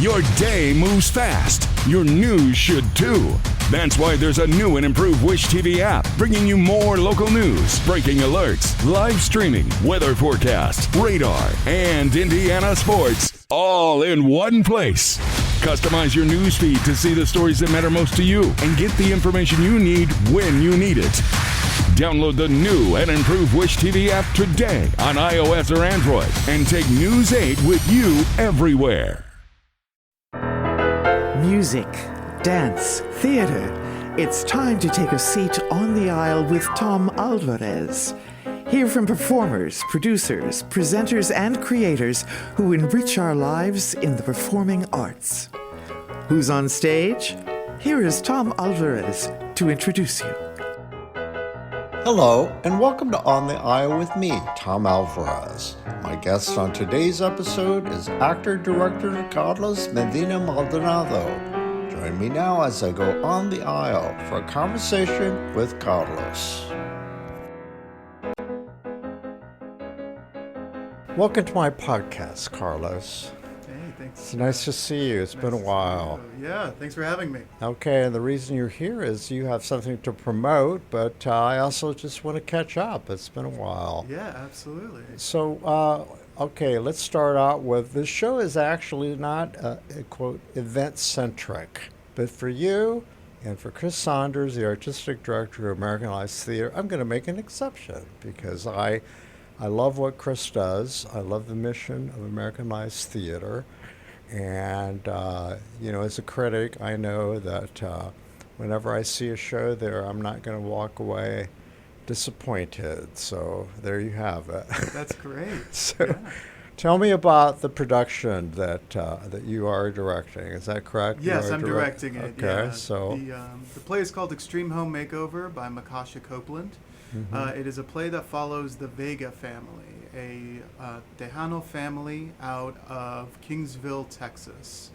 Your day moves fast. Your news should too. That's why there's a new and improved Wish TV app bringing you more local news, breaking alerts, live streaming, weather forecasts, radar, and Indiana sports all in one place. Customize your news feed to see the stories that matter most to you and get the information you need when you need it. Download the new and improved Wish TV app today on iOS or Android and take News 8 with you everywhere. Music, dance, theater. It's time to take a seat on the aisle with Tom Alvarez. Hear from performers, producers, presenters, and creators who enrich our lives in the performing arts. Who's on stage? Here is Tom Alvarez to introduce you. Hello, and welcome to On the Aisle with me, Tom Alvarez. My guest on today's episode is actor-director Carlos Medina Maldonado. Join me now as I go on the aisle for a conversation with Carlos. Welcome to my podcast, Carlos. Hey, thanks. It's nice to see you. It's been a while. Yeah, thanks for having me. Okay, and the reason you're here is you have something to promote, but I also just want to catch up. It's been a while. Yeah, absolutely. So, okay, let's start out with this show is actually not, quote, event-centric, but for you and for Chris Saunders, the artistic director of American Lives Theater, I'm going to make an exception because I love what Chris does. I love the mission of American Lives Theater. And, as a critic, I know that whenever I see a show there, I'm not going to walk away disappointed. So there you have it. That's great. So tell me about the production that you are directing. Is that correct? Yes, I'm directing it. Okay, yeah. so. The play is called Extreme Home Makeover by Makasha Copeland. Mm-hmm. It is a play that follows the Vega family, a Tejano family out of Kingsville, Texas.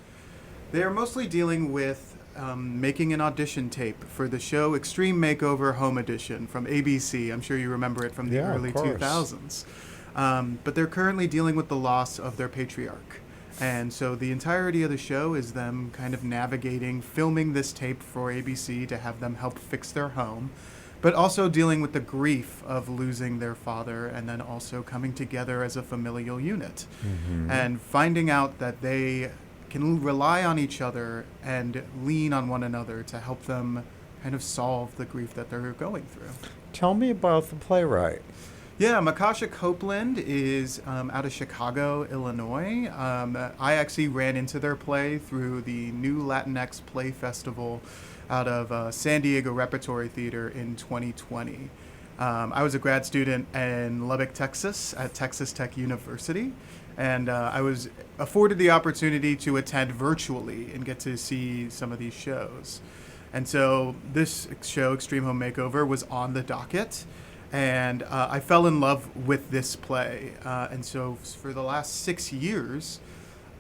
They are mostly dealing with making an audition tape for the show Extreme Makeover Home Edition from ABC. I'm sure you remember it from the early 2000s. But they're currently dealing with the loss of their patriarch. And so the entirety of the show is them kind of navigating, filming this tape for ABC to have them help fix their home, but also dealing with the grief of losing their father and then also coming together as a familial unit and finding out that they can rely on each other and lean on one another to help them kind of solve the grief that they're going through. Tell me about the playwright. Yeah, Makasha Copeland is out of Chicago, Illinois. I actually ran into their play through the New Latinx Play Festival out of San Diego Repertory Theater in 2020. I was a grad student in Lubbock, Texas at Texas Tech University, and I was afforded the opportunity to attend virtually and get to see some of these shows. And so this show, Extreme Home Makeover, was on the docket, and I fell in love with this play. And so for the last 6 years,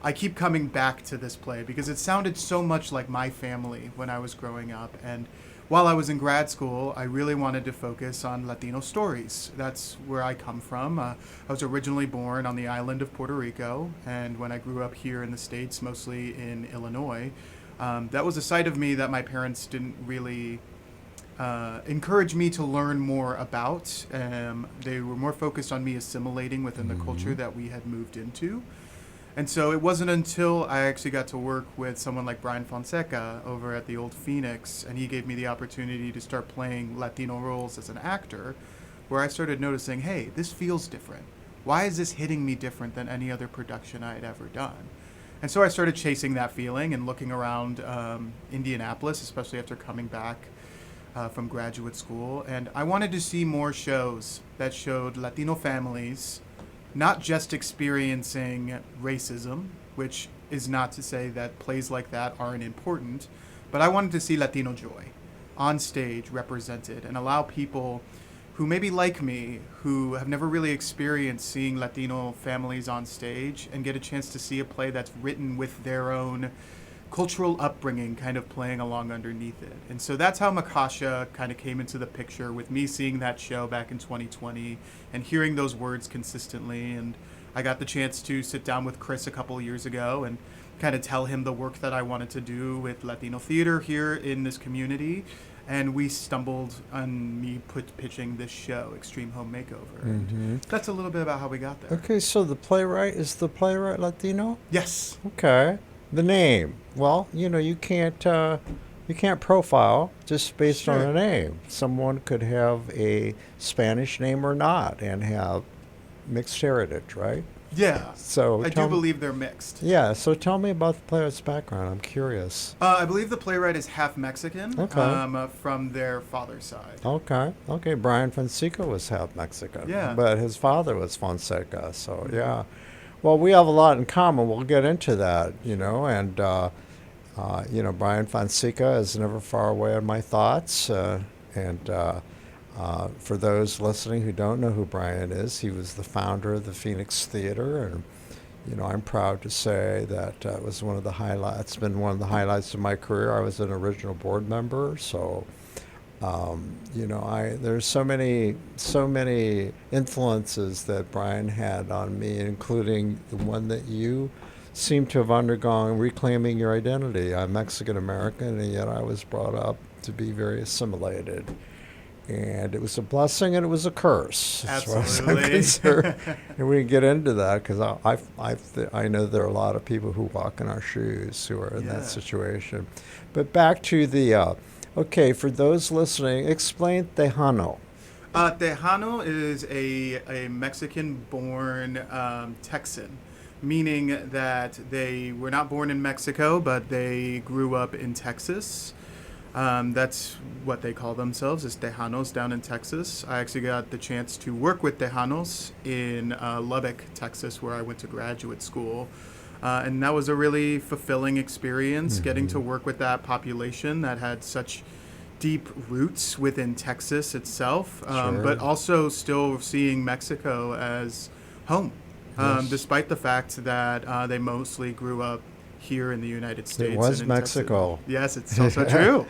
I keep coming back to this play because it sounded so much like my family when I was growing up. And while I was in grad school, I really wanted to focus on Latino stories. That's where I come from. I was originally born on the island of Puerto Rico, and when I grew up here in the States, mostly in Illinois, that was a side of me that my parents didn't really encourage me to learn more about. They were more focused on me assimilating within the culture that we had moved into. And so it wasn't until I actually got to work with someone like Bryan Fonseca over at the Old Phoenix, and he gave me the opportunity to start playing Latino roles as an actor, where I started noticing, hey, this feels different. Why is this hitting me different than any other production I had ever done? And so I started chasing that feeling and looking around Indianapolis, especially after coming back from graduate school. And I wanted to see more shows that showed Latino families not just experiencing racism, which is not to say that plays like that aren't important, but I wanted to see Latino joy on stage represented and allow people who maybe like me, who have never really experienced seeing Latino families on stage, and get a chance to see a play that's written with their own cultural upbringing kind of playing along underneath it. And so that's how Makasha kind of came into the picture, with me seeing that show back in 2020 and hearing those words consistently. And I got the chance to sit down with Chris a couple of years ago and kind of tell him the work that I wanted to do with Latino theater here in this community. And we stumbled on me pitching this show, Extreme Home Makeover. Mm-hmm. That's a little bit about how we got there. Okay, so is the playwright Latino? Yes. Okay. The name. Well, you can't profile just based on a name. Someone could have a Spanish name or not and have mixed heritage, right? Yeah. So I do believe they're mixed. Yeah. So tell me about the playwright's background. I'm curious. I believe the playwright is half Mexican. Okay. From their father's side. Okay. Okay. Bryan Fonseca was half Mexican. Yeah. But his father was Fonseca. So yeah. Well, we have a lot in common. We'll get into that. And Bryan Fonseca is never far away in my thoughts. For those listening who don't know who Bryan is, he was the founder of the Phoenix Theater, and I'm proud to say that it was one of the highlights. It's been one of the highlights of my career. I was an original board member, so there's so many influences that Bryan had on me, including the one that you seem to have undergone, reclaiming your identity. I'm Mexican American, and yet I was brought up to be very assimilated. And it was a blessing and it was a curse, as far as I'm concerned. And we can get into that because I know there are a lot of people who walk in our shoes who are in that situation. But back to the, for those listening, explain Tejano. Tejano is a Mexican-born Texan, meaning that they were not born in Mexico, but they grew up in Texas. That's what they call themselves, is Tejanos down in Texas. I actually got the chance to work with Tejanos in Lubbock, Texas, where I went to graduate school. And that was a really fulfilling experience, getting to work with that population that had such deep roots within Texas itself, but also still seeing Mexico as home, despite the fact that they mostly grew up here in the United States. It was and in Mexico. Texas. Yes, it's also true.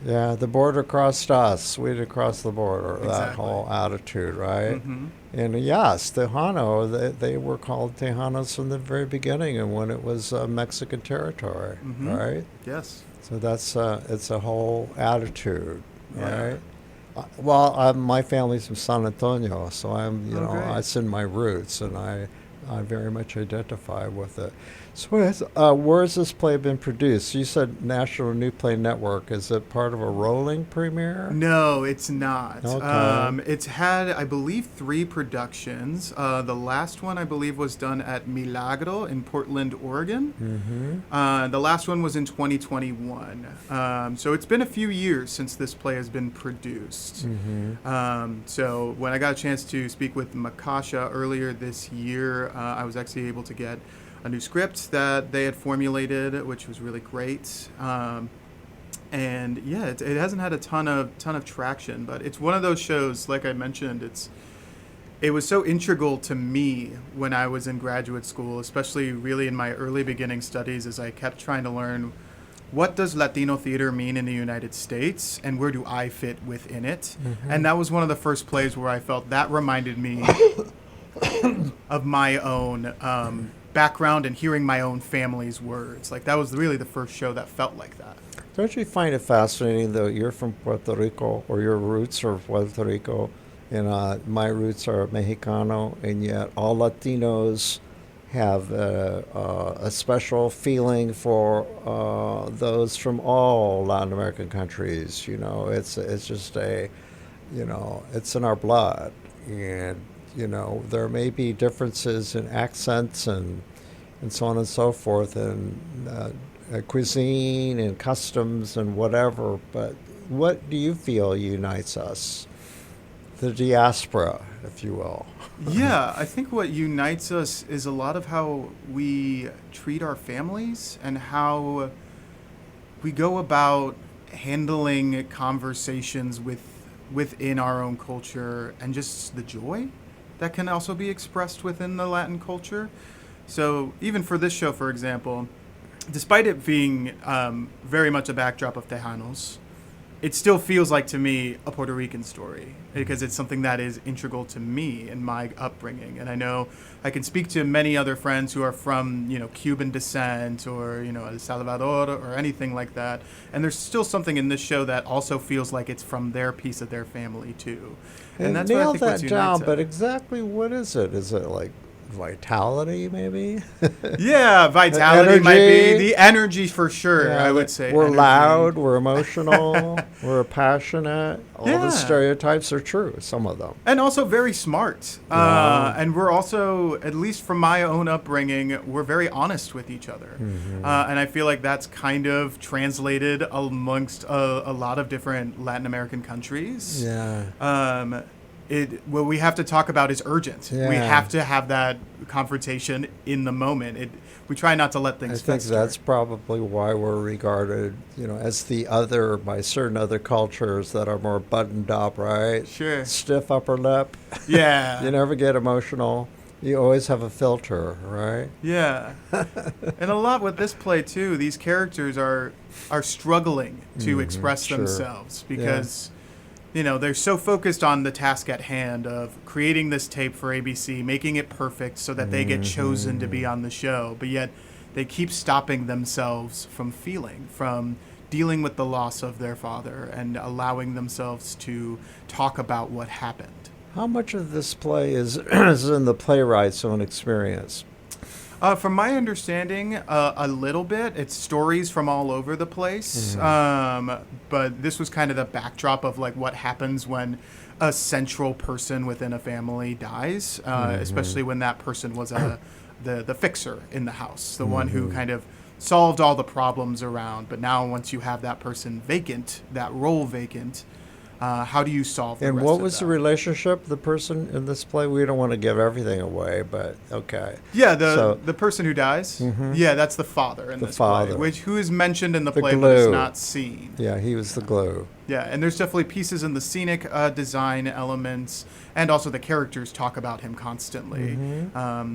Yeah, the border crossed us. We did cross the border. Exactly. That whole attitude, right? Mm-hmm. And yes, Tejano, they were called Tejanos from the very beginning, and when it was Mexican territory, right? Yes. So that's it's a whole attitude, Yeah. right? My family's from San Antonio, so I'm, great. it's in my roots, and I very much identify with it. So where has this play been produced? You said National New Play Network. Is it part of a rolling premiere? No, it's not. Okay. It's had, I believe, 3 productions. The last one, I believe, was done at Milagro in Portland, Oregon. Mm-hmm. The last one was in 2021. So it's been a few years since this play has been produced. Mm-hmm. So when I got a chance to speak with Makasha earlier this year, I was actually able to get a new script that they had formulated, which was really great. And yeah, it hasn't had a ton of traction, but it's one of those shows, like I mentioned, it was so integral to me when I was in graduate school, especially really in my early beginning studies, as I kept trying to learn, what does Latino theater mean in the United States, and where do I fit within it? Mm-hmm. And that was one of the first plays where I felt that reminded me of my own background and hearing my own family's words. Like, that was really the first show that felt like that. Don't you find it fascinating, though, you're from Puerto Rico, or your roots are Puerto Rico, and my roots are Mexicano, and yet all Latinos have a special feeling for those from all Latin American countries. It's just it's in our blood, and there may be differences in accents and so on and so forth, and cuisine and customs and whatever, but what do you feel unites us? The diaspora, if you will. Yeah, I think what unites us is a lot of how we treat our families and how we go about handling conversations within our own culture, and just the joy that can also be expressed within the Latin culture. So even for this show, for example, despite it being very much a backdrop of Tejanos, it still feels like to me a Puerto Rican story because it's something that is integral to me and my upbringing. And I know I can speak to many other friends who are from, Cuban descent or, El Salvador or anything like that. And there's still something in this show that also feels like it's from their piece of their family too. And that's nail what I think that what's down, unites but it. Exactly what is it? Is it like vitality, maybe? Yeah, vitality might be Energy. the energy for sure. Yeah, I would say we're energy. loud, we're emotional, we're passionate. All Yeah. the stereotypes are true, some of them. And also very smart. Yeah. And we're also, at least from my own upbringing, we're very honest with each other. And I feel like that's kind of translated amongst a lot of different Latin American countries. Yeah. What we have to talk about is urgent. Yeah. We have to have that confrontation in the moment. We try not to let things I think fester. that's probably why we're regarded, as the other by certain other cultures that are more buttoned up, right? Sure. Stiff upper lip. Yeah. You never get emotional. You always have a filter, right? Yeah. And a lot with this play too, these characters are struggling to express sure. themselves because they're so focused on the task at hand of creating this tape for ABC, making it perfect so that they get chosen to be on the show, but yet they keep stopping themselves from feeling, from dealing with the loss of their father and allowing themselves to talk about what happened. How much of this play is in the playwright's own experience? From my understanding, a little bit. It's stories from all over the place. But this was kind of the backdrop of like what happens when a central person within a family dies, especially when that person was the fixer in the house, the one who kind of solved all the problems around. But now once you have that person vacant, that role vacant, how do you solve the And rest what of was the that? relationship, the person in this play? We don't want to give everything away, but okay. Yeah, So- the person who dies. Yeah, that's the father in The this father. play, who is mentioned in the The play but is glue. not seen. Yeah, he was the glue. Yeah, and there's definitely pieces in the scenic design elements, and also the characters talk about him constantly.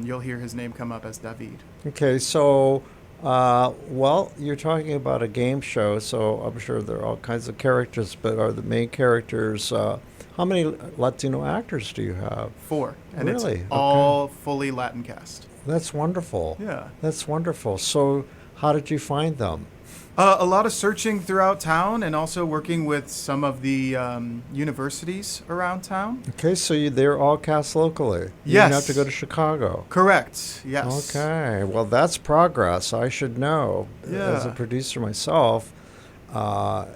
You'll hear his name come up as David. Okay, so, you're talking about a game show, so I'm sure there are all kinds of characters, but are the main characters, how many Latino actors do you have? 4, and Really? it's all fully Latin cast. That's wonderful. Yeah. That's wonderful. So, how did you find them? A lot of searching throughout town, and also working with some of the universities around town. Okay, so they're all cast locally. You Yes. didn't have to go to Chicago. Correct. Yes. Okay, well, that's progress. I should know. As a Yeah. producer myself, I've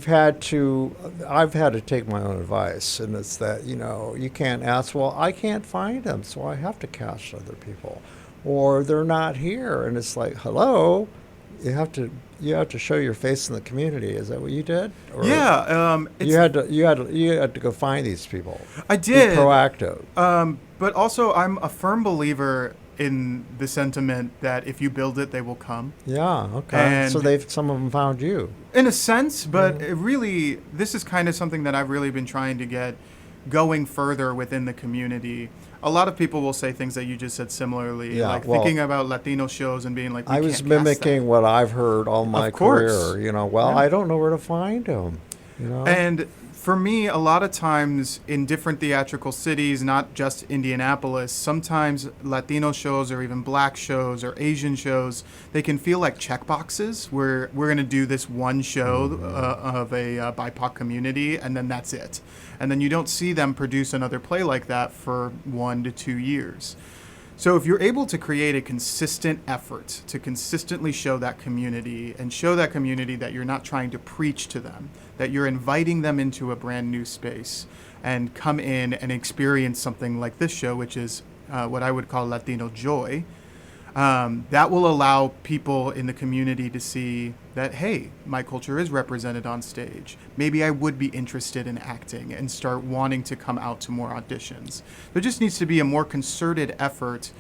had to take my own advice, and it's that, you can't ask, well, I can't find them, so I have to cast other people. Or they're not here, and it's like, hello, you have to show your face in the community. Is that what you did? Or Yeah. you had to go find these people. I did. Be proactive. But also, I'm a firm believer in the sentiment that if you build it, they will come. Yeah. Okay. And- So some of them found you. In a sense, but it really, this is kind of something that I've really been trying to get going further within the community. A lot of people will say things that you just said similarly, Yeah, like well, thinking about Latino shows and being like, I was can't cast mimicking that. what I've heard all my Of course. career. Yeah. I don't know where to find them. And for me, a lot of times in different theatrical cities, not just Indianapolis, sometimes Latino shows or even black shows or Asian shows, they can feel like checkboxes where we're going to do this one show of a BIPOC community, and then that's it. And then you don't see them produce another play like that for 1 to 2 years. So if you're able to create a consistent effort to consistently show that community and show that community that you're not trying to preach to them, that you're inviting them into a brand new space and come in and experience something like this show, which is what I would call Latino joy, that will allow people in the community to see that, hey, my culture is represented on stage. Maybe I would be interested in acting and start wanting to come out to more auditions. There just needs to be a more concerted effort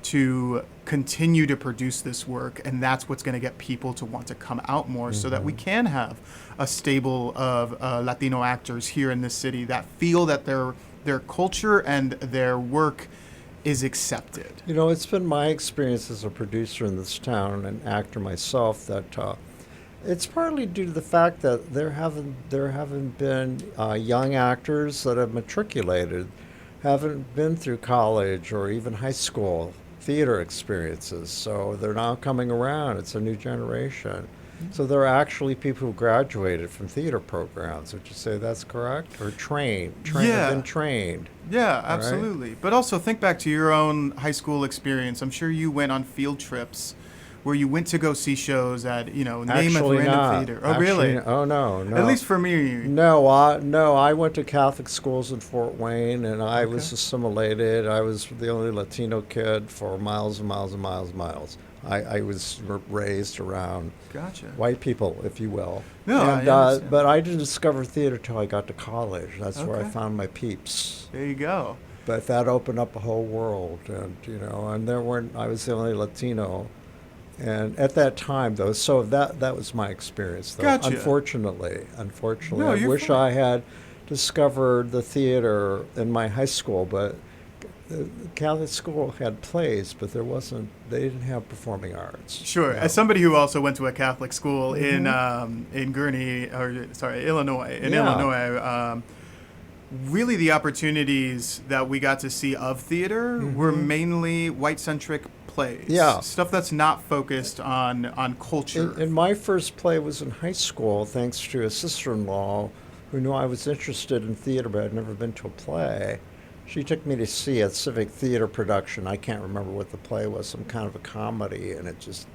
to continue to produce this work, and that's what's going to get people to want to come out more so that we can have a stable of Latino actors here in this city that feel that their culture and their work is accepted. It's been my experience as a producer in this town and an actor myself that It's partly due to the fact that there haven't been young actors that have matriculated, haven't been through college or even high school theater experiences. So they're now coming around. It's a new generation. So there are actually people who graduated from theater programs. Would you say that's correct? Or have been trained. Yeah, right? absolutely. But also think back to your own high school experience. I'm sure you went on field trips where you went to go see shows at, name of Actually random not. theater. Oh, really? Oh, no. At least for me. No, I went to Catholic schools in Fort Wayne, and I was assimilated. I was the only Latino kid for miles and miles and miles and miles. I was raised around Gotcha. white people, if you will. No, and, I understand. but I didn't discover theater till I got to college. That's where I Okay. found my peeps. There you go. But that opened up a whole world, and I was the only Latino. And at that time, though, so that was my experience, though. Gotcha. Unfortunately, No, I you're wish fine. I had discovered the theater in my high school, but the Catholic school had plays, but they didn't have performing arts. Sure. Yeah. As somebody who also went to a Catholic school in Illinois, Yeah. Really the opportunities that we got to see of theater were mainly white-centric plays. Yeah. Stuff that's not focused on culture. And my first play was in high school, thanks to a sister-in-law who knew I was interested in theater, but I'd never been to a play. She took me to see a civic theater production. I can't remember what the play was, some kind of a comedy, and it just,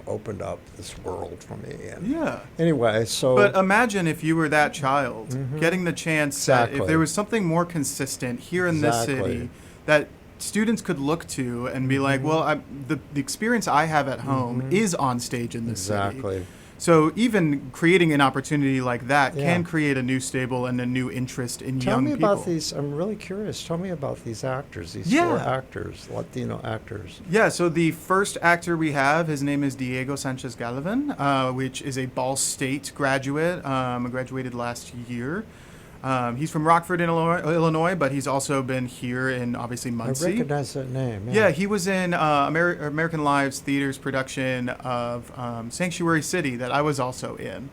opened up this world for me. And Yeah. anyway, so... But imagine if you were that child getting the chance that Exactly. if there was something more consistent here in this Exactly. city that students could look to and be like, well, the experience I have at home is on stage in this city. Exactly. So even creating an opportunity like that Yeah. can create a new stable and a new interest in Tell young me people. about these. I'm really curious. Tell me about these actors, these Yeah. four actors, Latino actors. Yeah, so the first actor we have, his name is Diego Sanchez Gallivan, which is a Ball State graduate, graduated last year. He's from Rockford, Illinois, but he's also been here in, obviously, I Muncie. recognize that name. Yeah, he was in American Lives Theater's production of Sanctuary City that I was also in.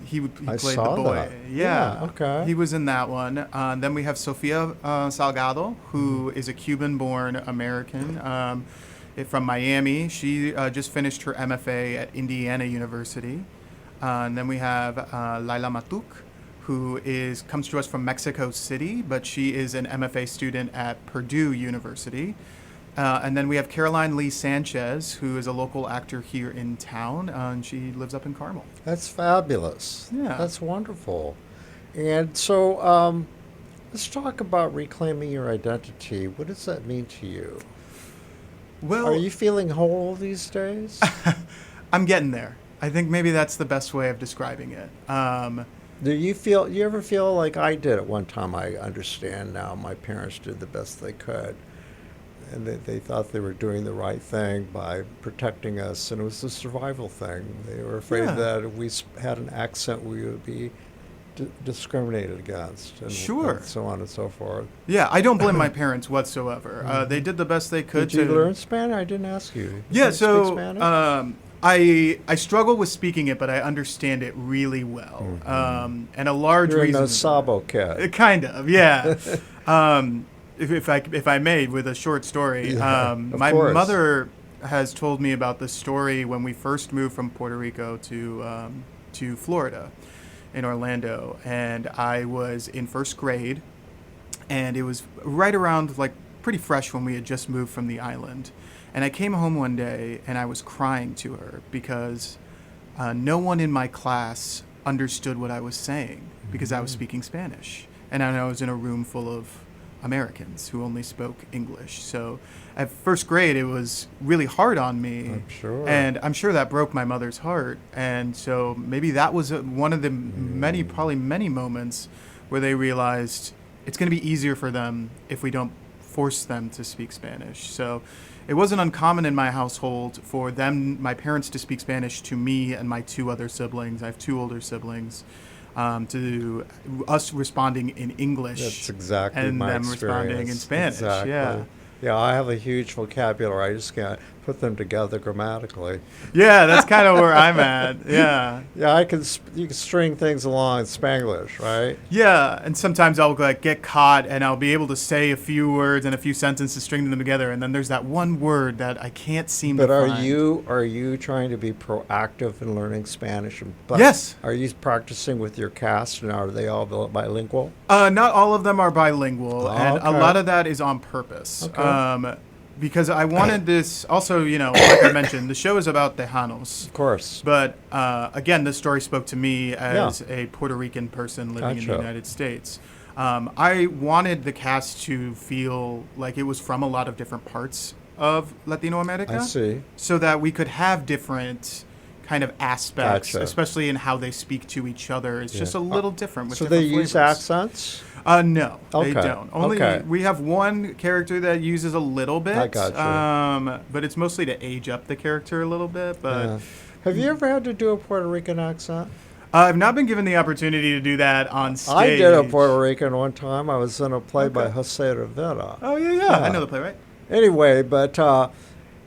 He I played saw the boy. that. Yeah, Yeah, okay. He was in that one. Then we have Sofia Salgado, who is a Cuban-born American from Miami. She just finished her MFA at Indiana University. And then we have Laila Matuk, who comes to us from Mexico City, but she is an MFA student at Purdue University. And then we have Caroline Lee Sanchez, who is a local actor here in town, and she lives up in Carmel. That's fabulous. Yeah. That's wonderful. And so let's talk about reclaiming your identity. What does that mean to you? Well, Are you feeling whole these days? I'm getting there. I think maybe that's the best way of describing it. Do you ever feel like I did at one time? I understand now my parents did the best they could. And they thought they were doing the right thing by protecting us, and it was a survival thing. They were afraid Yeah. that if we had an accent, we would be discriminated against, and, Sure. and so on and so forth. Yeah, I don't blame my parents whatsoever. They did the best they could Did you to learn Spanish? I didn't ask you. Yeah, Did you speak so Spanish? I struggle with speaking it, but I understand it really well. And a large You're a reason. no sabo kid. Kind of, yeah. If I may, with a short story, Yeah, of my course. mother has told me about the story when we first moved from Puerto Rico to Florida, in Orlando, and I was in first grade, and it was right around pretty fresh when we had just moved from the island, and I came home one day and I was crying to her because no one in my class understood what I was saying because I was speaking Spanish, and I was in a room full of Americans who only spoke English. So at first grade, it was really hard on me. I'm sure. And I'm sure that broke my mother's heart. And so maybe that was one of the probably many moments where they realized it's going to be easier for them if we don't force them to speak Spanish. So it wasn't uncommon in my household for my parents to speak Spanish to me and my two other siblings. I have two older siblings. To us responding in English. That's exactly and my them experience. responding in Spanish. Exactly. Yeah. Yeah, I have a huge vocabulary. I just can't put them together grammatically. Yeah, that's kind of where I'm at. Yeah. Yeah, you can string things along in Spanglish, right? Yeah, and sometimes I'll like get caught and I'll be able to say a few words and a few sentences, string them together, and then there's that one word that I can't seem to find. But are you trying to be proactive in learning Spanish? Yes. Are you practicing with your cast, and are they all bilingual? Not all of them are bilingual, and a okay. lot of that is on purpose. Okay. Because I wanted this, also, like I mentioned, the show is about Tejanos. Of course. But again, this story spoke to me as a Puerto Rican person living in the United States. I wanted the cast to feel like it was from a lot of different parts of Latino America. I see. So that we could have different kind of aspects, Gotcha. especially in how they speak to each other. It's just a little different with So different they use flavors. accents? No, Okay. they don't. Only we have one character that uses a little bit. I gotcha. But it's mostly to age up the character a little bit. But Yeah. Have you ever had to do a Puerto Rican accent? I've not been given the opportunity to do that on stage. I did a Puerto Rican one time. I was in a play by Jose Rivera. Oh, yeah. I know the play, right? Anyway, but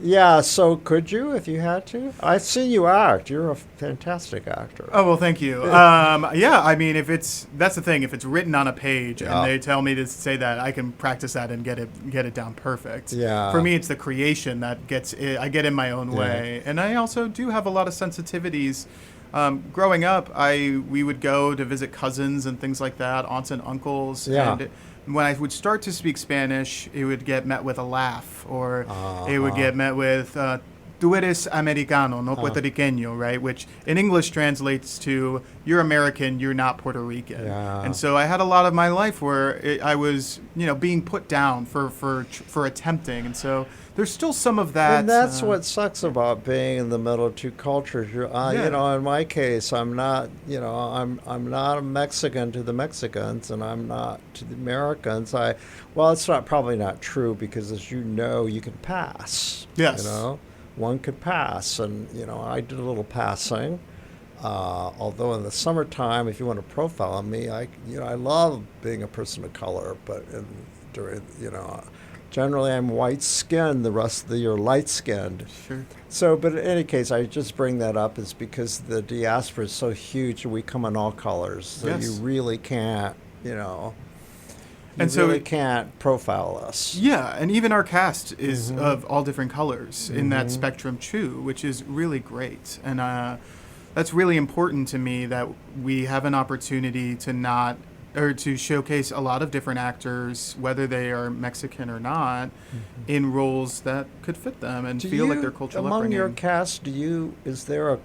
yeah, so could you if you had to? I've seen you act. You're a fantastic actor. Oh, well, thank you. Yeah, I mean, that's the thing. If it's written on a page and they tell me to say that, I can practice that and get it down perfect. Yeah. For me, it's the creation that I get in my own way. And I also do have a lot of sensitivities. Growing up, we would go to visit cousins and things like that, aunts and uncles. Yeah. And when I would start to speak Spanish, it would get met with a laugh, or it would get met with "Tú eres americano, no puertorriqueño," right? Which in English translates to "You're American, you're not Puerto Rican." Yeah. And so I had a lot of my life where I was, being put down for attempting, and so there's still some of that. And that's what sucks about being in the middle of two cultures. In my case, I'm not, I'm not a Mexican to the Mexicans, and I'm not to the Americans. It's probably not true, because as you know, you can pass. Yes. One could pass, and I did a little passing. Although in the summertime, if you want to profile me, I love being a person of color, but generally I'm white-skinned, the rest of the year light-skinned. Sure. So, but in any case, I just bring that up is because the diaspora is so huge, and we come in all colors. So you really can't, can't profile us. Yeah, and even our cast is of all different colors in that spectrum too, which is really great. And that's really important to me, that we have an opportunity to showcase a lot of different actors, whether they are Mexican or not, in roles that could fit them and feel like their cultural upbringing. Among your cast, is there a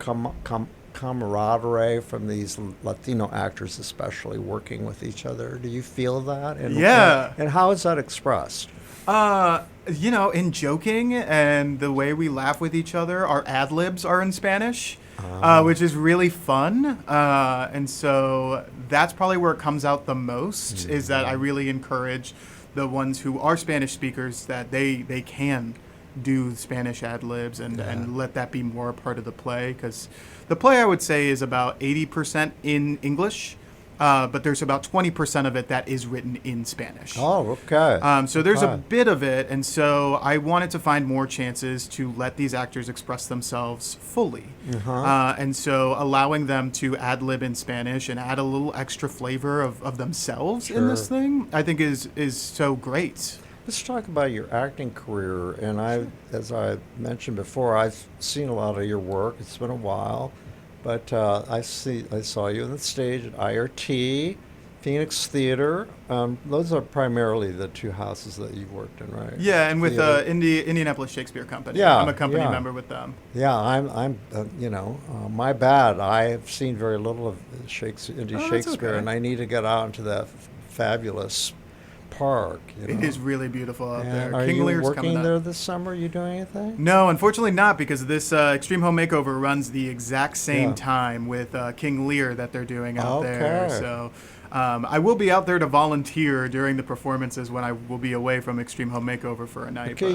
camaraderie from these Latino actors, especially, working with each other? Do you feel that? And how is that expressed? In joking and the way we laugh with each other, our ad-libs are in Spanish. Which is really fun. And so that's probably where it comes out the most, is that I really encourage the ones who are Spanish speakers that they can do Spanish ad-libs and let that be more a part of the play. Because the play, I would say, is about 80% in English, but there's about 20% of it that is written in Spanish. Oh, okay. So there's a bit of it, and so I wanted to find more chances to let these actors express themselves fully. And so allowing them to ad-lib in Spanish and add a little extra flavor of themselves in this thing, I think is so great. Let's talk about your acting career. And as I mentioned before, I've seen a lot of your work. It's been a while. But I saw you on the stage at IRT, Phoenix Theater. Those are primarily the two houses that you've worked in, right? Yeah, and with Indianapolis Shakespeare Company. Yeah, I'm a company member with them. Yeah, I'm my bad. I have seen very little of Shakespeare, okay. and I need to get out into that fabulous park. It is really beautiful out there. Are King you Lear's working coming there up. this summer? Are you doing anything? No, unfortunately not, because this Extreme Home Makeover runs the exact same time with King Lear that they're doing out there. So I will be out there to volunteer during the performances when I will be away from Extreme Home Makeover for a night. Okay,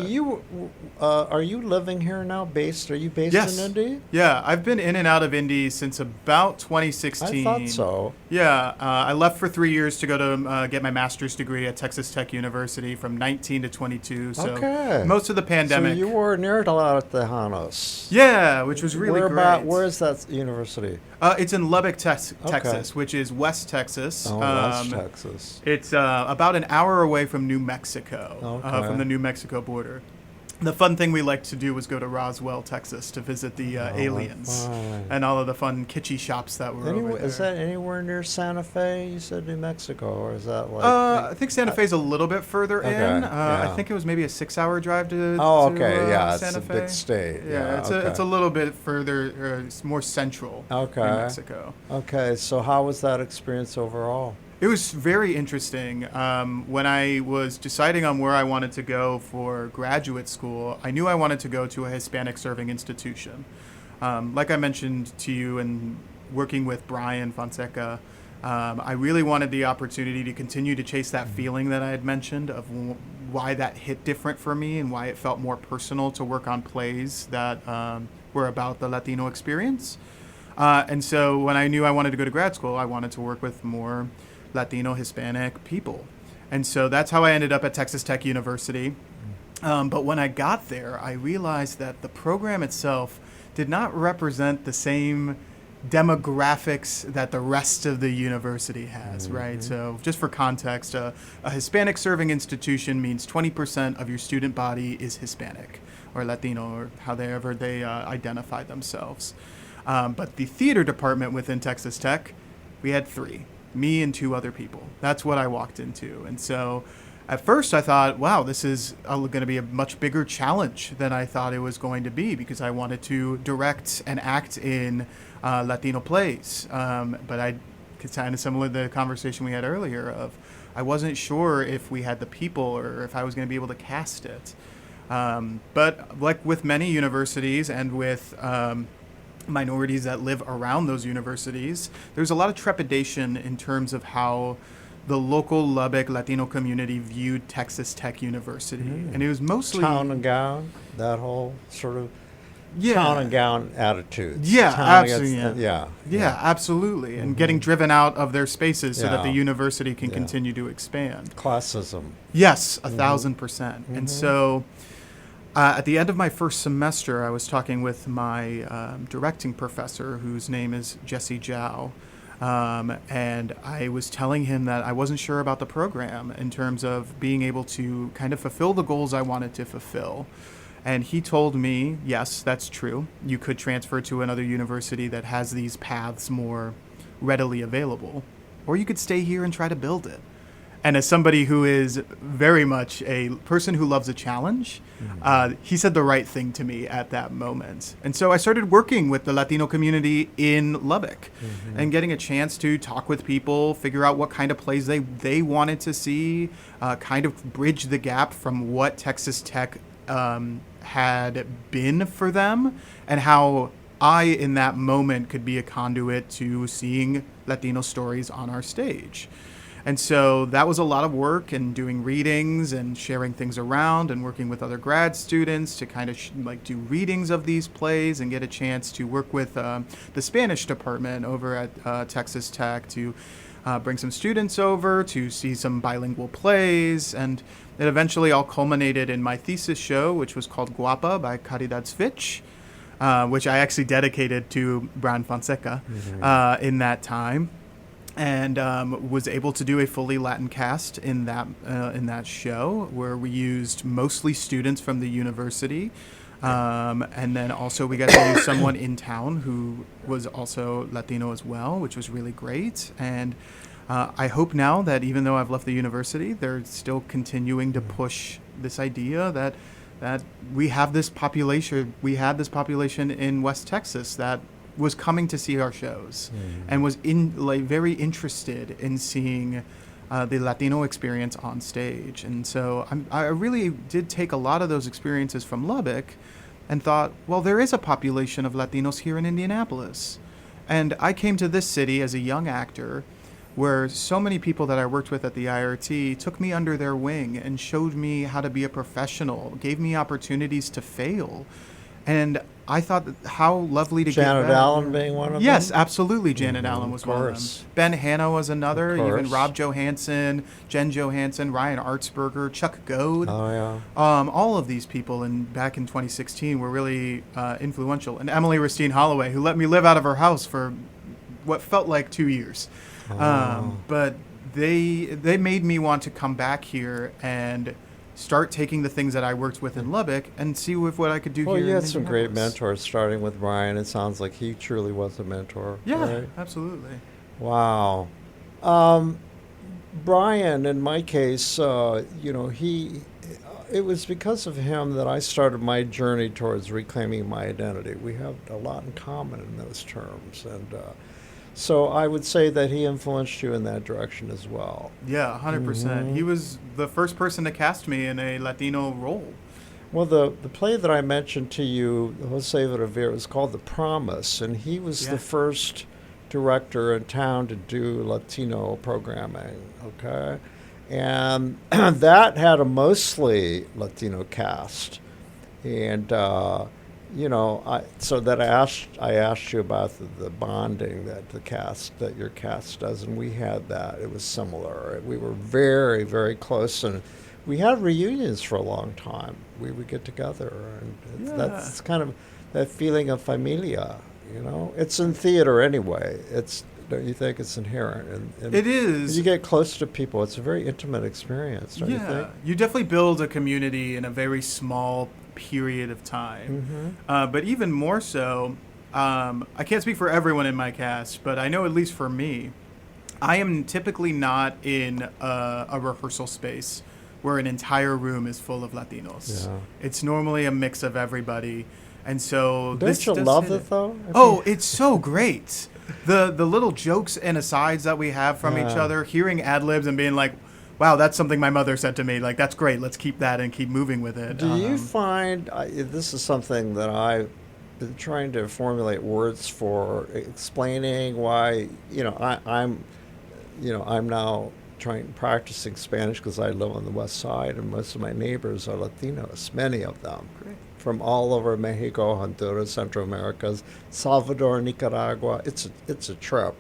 are you living here now? Are you based Yes. in Indy? Yeah, I've been in and out of Indy since about 2016. I thought so. Yeah, I left for 3 years to go to get my master's degree at Texas Tech University from 19 to 22. So Okay. most of the pandemic. So you were near Los Tejanos. Yeah, which was really great. Where is that university? It's in Lubbock, Texas, which is West Texas. Oh, West Texas. It's about an hour away from New Mexico, from the New Mexico border. The fun thing we liked to do was go to Roswell, Texas, to visit the aliens and all of the fun kitschy shops that were over there. Is that anywhere near Santa Fe? You said New Mexico, or is that like? I think Santa Fe's a little bit further in. Yeah. I think it was maybe a 6-hour drive to. Yeah, Santa it's Fe. a big state. Yeah, it's a little bit further, it's more central. Okay. New Mexico. Okay, so how was that experience overall? It was very interesting. When I was deciding on where I wanted to go for graduate school, I knew I wanted to go to a Hispanic serving institution. Like I mentioned to you, and working with Bryan Fonseca, I really wanted the opportunity to continue to chase that feeling that I had mentioned of why that hit different for me and why it felt more personal to work on plays that were about the Latino experience. And so when I knew I wanted to go to grad school, I wanted to work with more Latino, Hispanic people. And so that's how I ended up at Texas Tech University. But when I got there, I realized that the program itself did not represent the same demographics that the rest of the university has, right? So just for context, a Hispanic serving institution means 20% of your student body is Hispanic or Latino, or however they identify themselves. But the theater department within Texas Tech, we had 3. Me and 2 other people. That's what I walked into. And so at first I thought, wow, this is going to be a much bigger challenge than I thought it was going to be, because I wanted to direct and act in Latino plays. But it's kind of similar to the conversation we had earlier of I wasn't sure if we had the people or if I was going to be able to cast it. But like with many universities and with minorities that live around those universities, there's a lot of trepidation in terms of how the local Lubbock Latino community viewed Texas Tech University. And it was mostly town and gown, that whole sort of yeah. town and gown attitude. Yeah, absolutely. Yeah, absolutely. And getting driven out of their spaces so that the university can continue to expand. Classism. Yes, 1,000%. And so at the end of my first semester, I was talking with my directing professor, whose name is Jesse Zhao, and I was telling him that I wasn't sure about the program in terms of being able to kind of fulfill the goals I wanted to fulfill. And he told me, yes, that's true. You could transfer to another university that has these paths more readily available, or you could stay here and try to build it. And as somebody who is very much a person who loves a challenge, he said the right thing to me at that moment. And so I started working with the Latino community in Lubbock and getting a chance to talk with people, figure out what kind of plays they wanted to see, kind of bridge the gap from what Texas Tech had been for them, and how I, in that moment, could be a conduit to seeing Latino stories on our stage. And so that was a lot of work, and doing readings and sharing things around and working with other grad students to kind of do readings of these plays and get a chance to work with the Spanish department over at Texas Tech to bring some students over to see some bilingual plays. And it eventually all culminated in my thesis show, which was called Guapa by Caridad Svich, which I actually dedicated to Bryan Fonseca in that time. And was able to do a fully Latin cast in that show, where we used mostly students from the university, and then also we got to use someone in town who was also Latino as well, which was really great. And I hope now that even though I've left the university, they're still continuing to push this idea that we have this population. We had this population in West Texas that was coming to see our shows and was very interested in seeing the Latino experience on stage. And so I really did take a lot of those experiences from Lubbock and thought, well, there is a population of Latinos here in Indianapolis. And I came to this city as a young actor where so many people that I worked with at the IRT took me under their wing and showed me how to be a professional, gave me opportunities to fail. And I thought how lovely to Janet get that. Allen being one of them? Yes, absolutely. Janet Allen was one of them. course. Ben Hanna was another. Of Even course. Rob Johansson, Jen Johansson, Ryan Artsberger, Chuck Goad. Oh, yeah. All of these people back in 2016 were really influential. And Emily Ristine Holloway, who let me live out of her house for what felt like 2 years. But they made me want to come back here and start taking the things that I worked with in Lubbock and see what I could do Well, here. you in had some great Indianapolis. mentors, starting with Bryan. It sounds like he truly was a mentor. Yeah, right? absolutely. Wow. Bryan, in my case, it was because of him that I started my journey towards reclaiming my identity. We have a lot in common in those terms. And so I would say that he influenced you in that direction as well. Yeah, 100%. He was the first person to cast me in a Latino role. Well, the play that I mentioned to you, Jose Rivera, was called The Promise, and he was the first director in town to do Latino programming, okay? And that had a mostly Latino cast. And, I asked you about the bonding that your cast does, and we had that. It was similar. We were very, very close, and we had reunions for a long time. We would get together, and that's kind of that feeling of familia. It's in theater anyway. Don't you think it's inherent? And It is. You get close to people. It's a very intimate experience, don't you think? You definitely build a community in a very small period of time. But even more so, I can't speak for everyone in my cast, but I know at least for me, I am typically not in a rehearsal space where an entire room is full of Latinos. Yeah. It's normally a mix of everybody. And so Don't you love it, though? It's so great. The little jokes and asides that we have from each other, hearing ad-libs and being like, wow, that's something my mother said to me. Like, that's great. Let's keep that and keep moving with it. Do you find, this is something that I've been trying to formulate words for, explaining why, I'm now practicing Spanish because I live on the west side, and most of my neighbors are Latinos, many of them. Great. From all over Mexico, Honduras, Central Americas, Salvador, Nicaragua. It's a trip.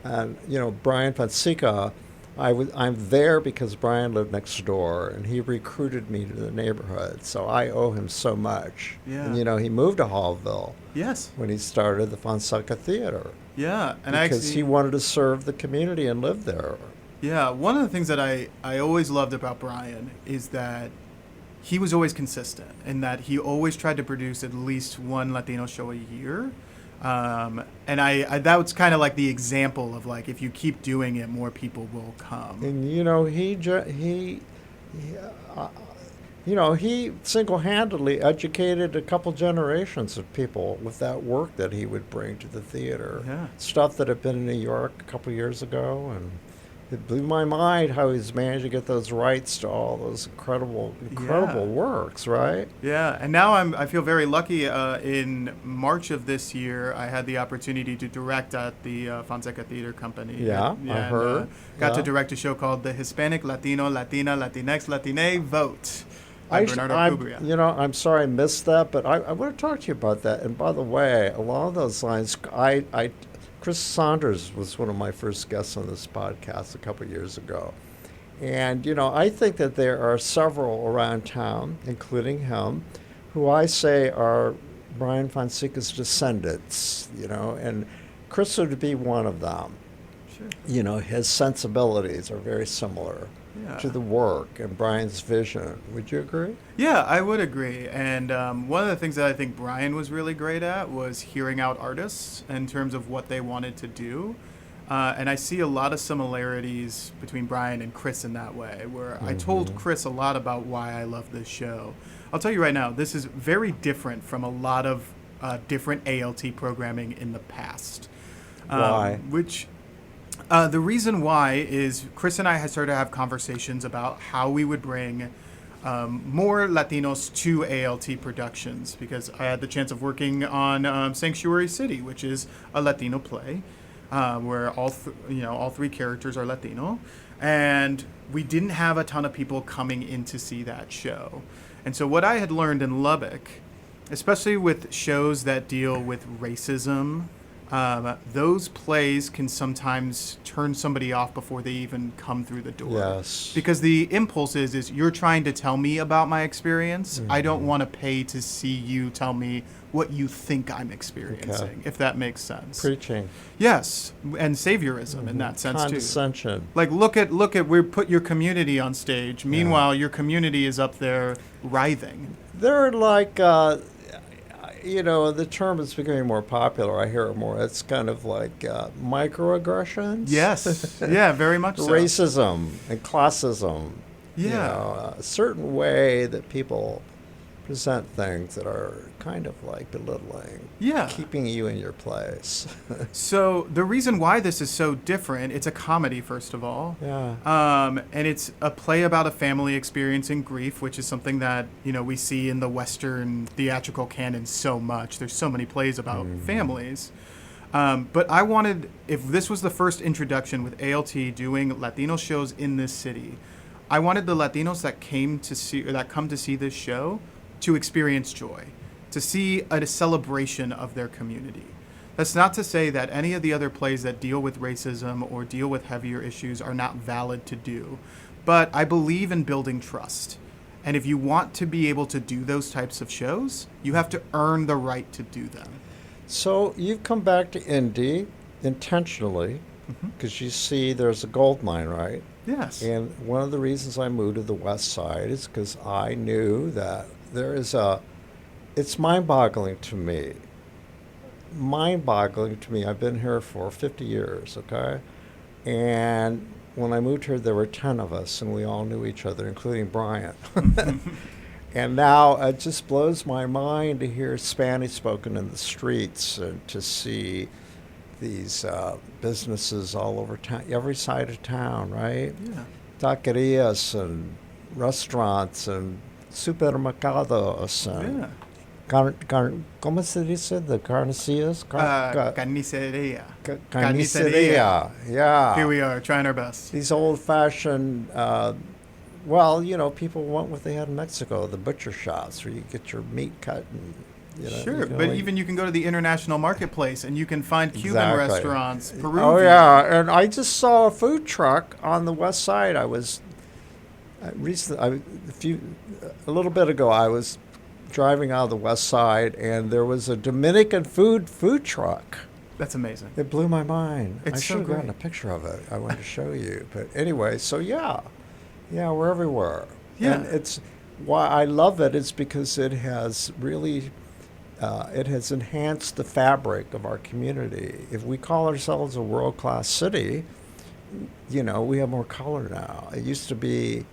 And, Bryan Fonseca, I'm there because Bryan lived next door, and he recruited me to the neighborhood. So I owe him so much. Yeah. And, he moved to Hallville. Yes. When he started the Fonseca Theater. Yeah. And because he wanted to serve the community and live there. Yeah. One of the things that I always loved about Bryan is that he was always consistent in that he always tried to produce at least one Latino show a year. And that was kind of like the example of like, if you keep doing it, more people will come. And, he single-handedly educated a couple generations of people with that work that he would bring to the theater. Yeah. Stuff that had been in New York a couple years ago, and it blew my mind how he's managed to get those rights to all those incredible works, right? Yeah, and now I feel very lucky. In March of this year, I had the opportunity to direct at the Fonseca Theater Company. Yeah, I heard. Got to direct a show called the Hispanic, Latino, Latina, Latinx, Latine Vote. I'm sorry I missed that, but I want to talk to you about that. And by the way, along those lines, Chris Saunders was one of my first guests on this podcast a couple of years ago. And, I think that there are several around town, including him, who I say are Bryan Fonseca's descendants, and Chris would be one of them. Sure. His sensibilities are very similar to the work and Bryan's vision. Would you agree? Yeah, I would agree. And one of the things that I think Bryan was really great at was hearing out artists in terms of what they wanted to do. And I see a lot of similarities between Bryan and Chris in that way, where I told Chris a lot about why I love this show. I'll tell you right now, this is very different from a lot of different ALT programming in the past. Why? The reason why is Chris and I had started to have conversations about how we would bring more Latinos to ALT productions, because I had the chance of working on Sanctuary City, which is a Latino play. where all three characters are Latino, and we didn't have a ton of people coming in to see that show. And so what I had learned in Lubbock, especially with shows that deal with racism, those plays can sometimes turn somebody off before they even come through the door. Yes. Because the impulse is you're trying to tell me about my experience. I don't want to pay to see you tell me what you think I'm experiencing, if that makes sense. Preaching. Yes, and saviorism in that sense Condescension. too. Like look at we put your community on stage. Meanwhile, your community is up there writhing. They're like, the term is becoming more popular. I hear it more. It's kind of like microaggressions. Yes. Yeah, very much so. Racism and classism. Yeah. A certain way that people present things that are kind of like belittling. Yeah. Keeping you in your place. So the reason why this is so different, it's a comedy, first of all. Yeah. And it's a play about a family experiencing grief, which is something that, we see in the Western theatrical canon so much. There's so many plays about families. But I wanted, if this was the first introduction with ALT doing Latino shows in this city, I wanted the Latinos that come to see this show to experience joy, to see a celebration of their community. That's not to say that any of the other plays that deal with racism or deal with heavier issues are not valid to do, but I believe in building trust. And if you want to be able to do those types of shows, you have to earn the right to do them. So you've come back to Indy intentionally because you see there's a gold mine, right? Yes. And one of the reasons I moved to the West Side is because I knew that it's mind-boggling to me. Mind-boggling to me. I've been here for 50 years, okay? And when I moved here, there were 10 of us, and we all knew each other, including Bryan. And now it just blows my mind to hear Spanish spoken in the streets and to see these businesses all over town, every side of town, right? Yeah. Taquerias and restaurants and supermercados and ¿cómo se dice? The carnicillas? Carniceria. Carniceria, yeah. Here we are, trying our best. These old-fashioned, people want what they had in Mexico, the butcher shops where you get your meat cut and sure, but even you can go to the international marketplace and you can find Cuban restaurants, Peruvian. Oh yeah, and I just saw a food truck on the West Side. A little bit ago, I was driving out of the West Side, and there was a Dominican food truck. That's amazing. It blew my mind. It's I should have gotten a picture of it. I wanted to show you, but anyway, so yeah, we're everywhere. Yeah, and it's why I love it. It's because it has really. It has enhanced the fabric of our community. If we call ourselves a world-class city, we have more color now. It used to be,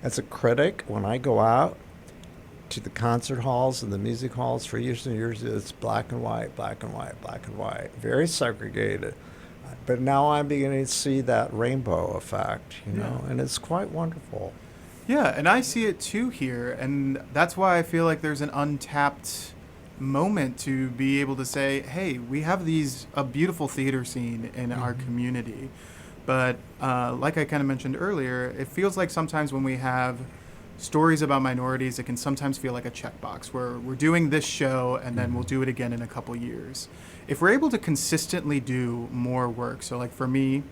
as a critic, when I go out to the concert halls and the music halls for years and years, it's black and white, black and white, black and white, very segregated. But now I'm beginning to see that rainbow effect, and it's quite wonderful. Yeah, and I see it too here, and that's why I feel like there's an untapped moment to be able to say, hey, we have a beautiful theater scene in our community, but like I kind of mentioned earlier, it feels like sometimes when we have stories about minorities, it can sometimes feel like a checkbox where we're doing this show and then we'll do it again in a couple years. If we're able to consistently do more work, so like for me,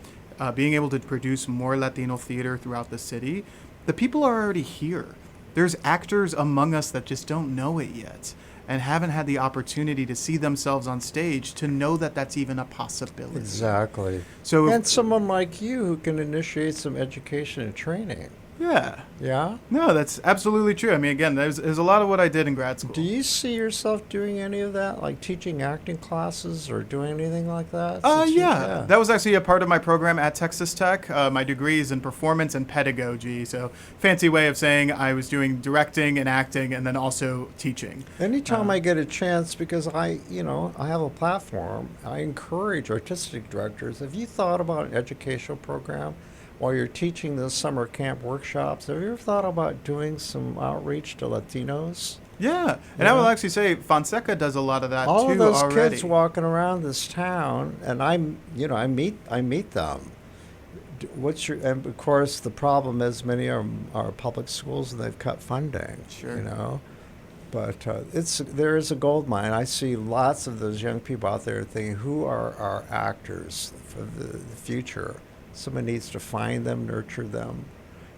being able to produce more Latino theater throughout the city, the people are already here. There's actors among us that just don't know it yet and haven't had the opportunity to see themselves on stage to know that that's even a possibility. Exactly. So someone like you who can initiate some education and training. Yeah. Yeah? No, that's absolutely true. I mean, again, there's a lot of what I did in grad school. Do you see yourself doing any of that, like teaching acting classes or doing anything like that? Yeah. That was actually a part of my program at Texas Tech. My degree is in performance and pedagogy, so fancy way of saying I was doing directing and acting and then also teaching. Anytime I get a chance, because I have a platform, I encourage artistic directors. Have you thought about an educational program? While you're teaching the summer camp workshops, have you ever thought about doing some outreach to Latinos? Yeah, and I will actually say Fonseca does a lot of that All too of those already. kids walking around this town, and I meet them. And of course the problem is many are public schools and they've cut funding. Sure. You know, but there is a gold mine. I see lots of those young people out there thinking, who are our actors for the future? Someone needs to find them, nurture them,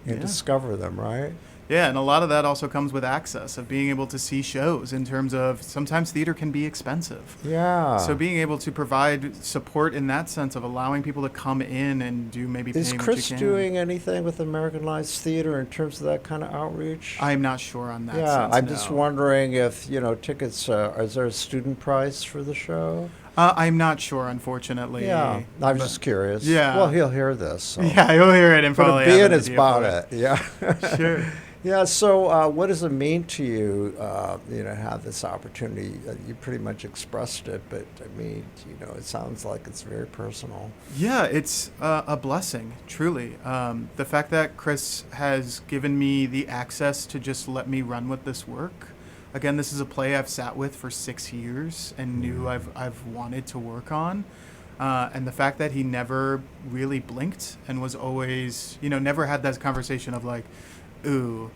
and discover them, right? Yeah, and a lot of that also comes with access, of being able to see shows, in terms of sometimes theater can be expensive. Yeah. So being able to provide support in that sense of allowing people to come in and do maybe Is paying what Chris you can. doing anything with Americanized Theater in terms of that kind of outreach? I'm not sure on that Yeah, sense, I'm no. just wondering if, tickets, is there a student price for the show? I'm not sure, unfortunately. Yeah, I'm just curious. Yeah. Well, he'll hear this. So. Yeah, you'll hear it and But probably being have an it's idea about for it, yeah. Sure. Yeah, so what does it mean to you, have this opportunity? You pretty much expressed it, but I mean, it sounds like it's very personal. Yeah, it's a blessing, truly. The fact that Chris has given me the access to just let me run with this work. Again, this is a play I've sat with for 6 years and knew I've wanted to work on. And the fact that he never really blinked and was always, never had that conversation of like, ooh,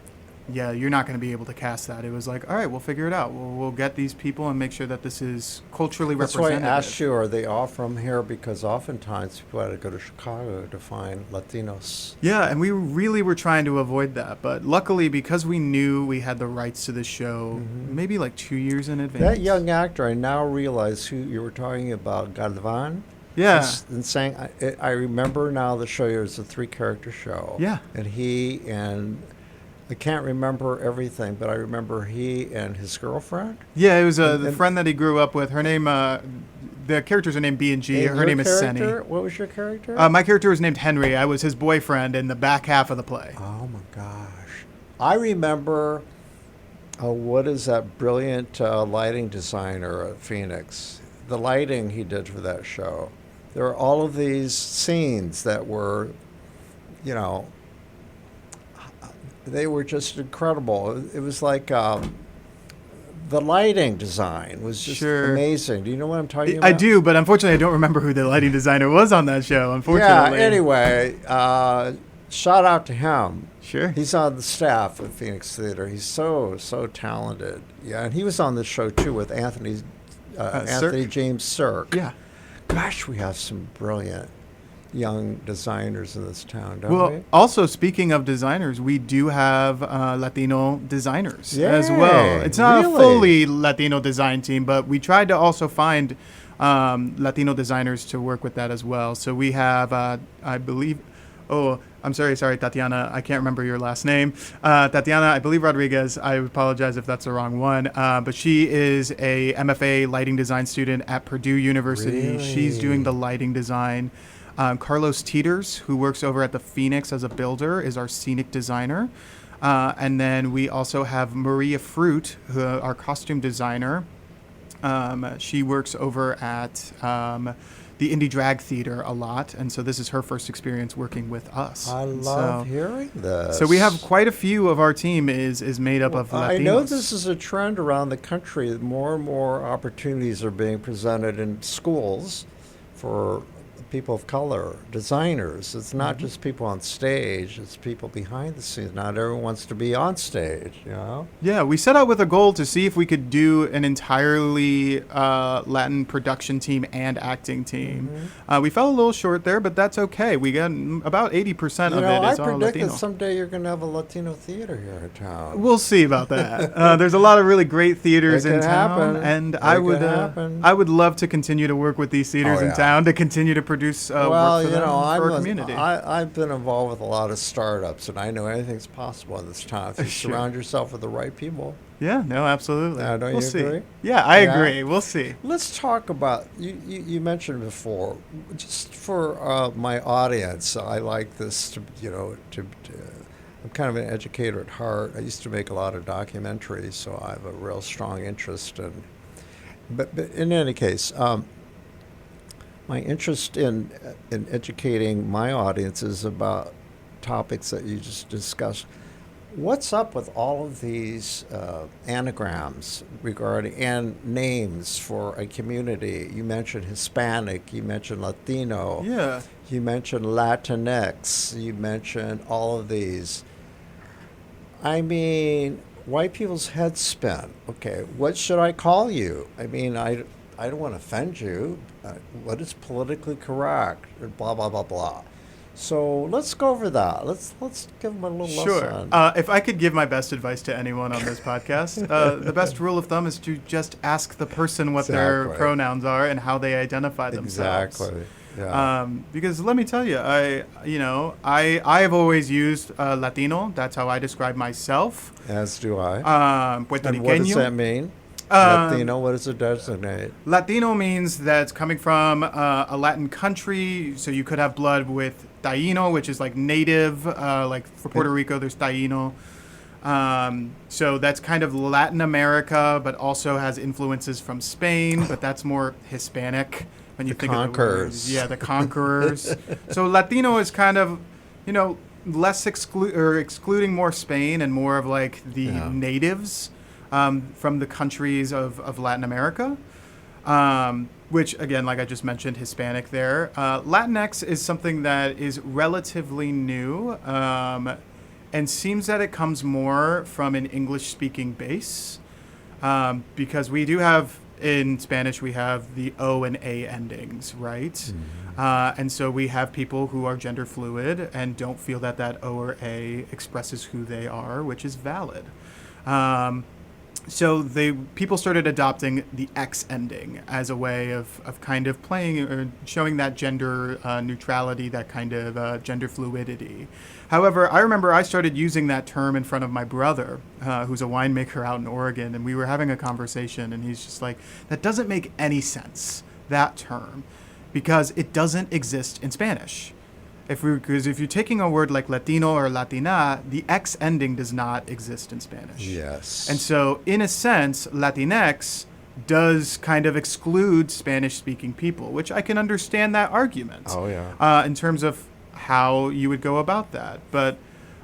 yeah, you're not going to be able to cast that. It was like, all right, we'll figure it out. We'll get these people and make sure that this is culturally That's why representative. I asked you, are they all from here? Because oftentimes people had to go to Chicago to find Latinos. Yeah, and we really were trying to avoid that. But luckily, because we knew we had the rights to the show, maybe like 2 years in advance. That young actor, I now realize who you were talking about, Galvan. Yeah. And saying, I remember now the show. It was a 3-character show. Yeah. And I can't remember everything, but I remember he and his girlfriend. Yeah, it was the friend that he grew up with. Her name, the characters are named B and G. And Her name is character? Senny. What was your character? My character was named Henry. I was his boyfriend in the back half of the play. Oh my gosh. I remember, what is that brilliant lighting designer at Phoenix? The lighting he did for that show. There are all of these scenes that were, they were just incredible. It was like the lighting design was just amazing. Do you know what I'm talking about? I do, but unfortunately I don't remember who the lighting designer was on that show, unfortunately. Yeah, anyway, shout out to him. Sure. He's on the staff at Phoenix Theater. He's so talented. Yeah, and he was on the show too with Anthony James Sirk. Yeah. Gosh, we have some brilliant young designers in this town, don't we? Well, also speaking of designers, we do have Latino designers as well. It's not a fully Latino design team, but we tried to also find Latino designers to work with that as well. So we have, I believe, I'm sorry, Tatiana, I can't remember your last name. Tatiana, I believe Rodriguez. I apologize if that's the wrong one. But she is a MFA lighting design student at Purdue University. Really? She's doing the lighting design. Carlos Teeters, who works over at the Phoenix as a builder, is our scenic designer. And then we also have Maria Fruit, our costume designer. She works over at the Indie Drag Theater a lot, and so this is her first experience working with us. I love hearing this. So we have quite a few of our team is made up of Latinos. I know this is a trend around the country. More and more opportunities are being presented in schools for people of color, designers. It's not just people on stage, it's people behind the scenes. Not everyone wants to be on stage, Yeah, we set out with a goal to see if we could do an entirely Latin production team and acting team. We fell a little short there, but that's okay. We got about 80% of it is all I predict Latino. that someday you're going to have a Latino theater here in town. We'll see about that. There's a lot of really great theaters in town, and I would love to continue to work with these theaters in town to continue to produce work for them, for our community. I've been involved with a lot of startups, and I know anything's possible in this town if you surround yourself with the right people. Yeah, no, absolutely. Don't we'll you see. agree? Yeah, I agree. We'll see. Let's talk about, you mentioned before, just for my audience, I like this I'm kind of an educator at heart. I used to make a lot of documentaries, so I have a real strong interest in, but in any case, my interest in educating my audiences about topics that you just discussed. what's up with all of these anagrams regarding and names for a community? You mentioned Hispanic, you mentioned Latino, Yeah. you mentioned Latinx, you mentioned all of these. I mean, white people's heads spin. Okay, what should I call you? I mean, I don't want to offend you. What is politically correct? Blah, blah, blah, blah. So let's go over that. Let's give them a little Sure. lesson. If I could give my best advice to anyone on this podcast, the best rule of thumb is to just ask the person what their Exactly. pronouns are and how they identify themselves. Exactly. Yeah. Because let me tell you, I have always used Latino. That's how I describe myself. As do I. Puerto And what does Riqueño. that mean? Latino, what does it designate? Latino means that it's coming from a Latin country, so you could have blood with Taino, which is like native, like for Puerto Rico, there's Taino. So that's kind of Latin America, but also has influences from Spain, but that's more Hispanic when you The think of the conquerors. words. Yeah, the conquerors. So Latino is kind of, less excluding more Spain and more of like the natives. From the countries of Latin America, which, again, like I just mentioned, Hispanic there. Latinx is something that is relatively new and seems that it comes more from an English-speaking base because we do have, in Spanish, we have the O and A endings, right? Mm-hmm. And so we have people who are gender fluid and don't feel that O or A expresses who they are, which is valid. So people started adopting the X ending as a way of kind of playing or showing that gender neutrality, that kind of gender fluidity. However, I remember I started using that term in front of my brother, who's a winemaker out in Oregon, and we were having a conversation, and he's just like, that doesn't make any sense, that term, because it doesn't exist in Spanish. Because if you're taking a word like Latino or Latina, the X ending does not exist in Spanish. Yes. And so, in a sense, Latinx does kind of exclude Spanish-speaking people, which I can understand that argument. Oh, yeah. In terms of how you would go about that. But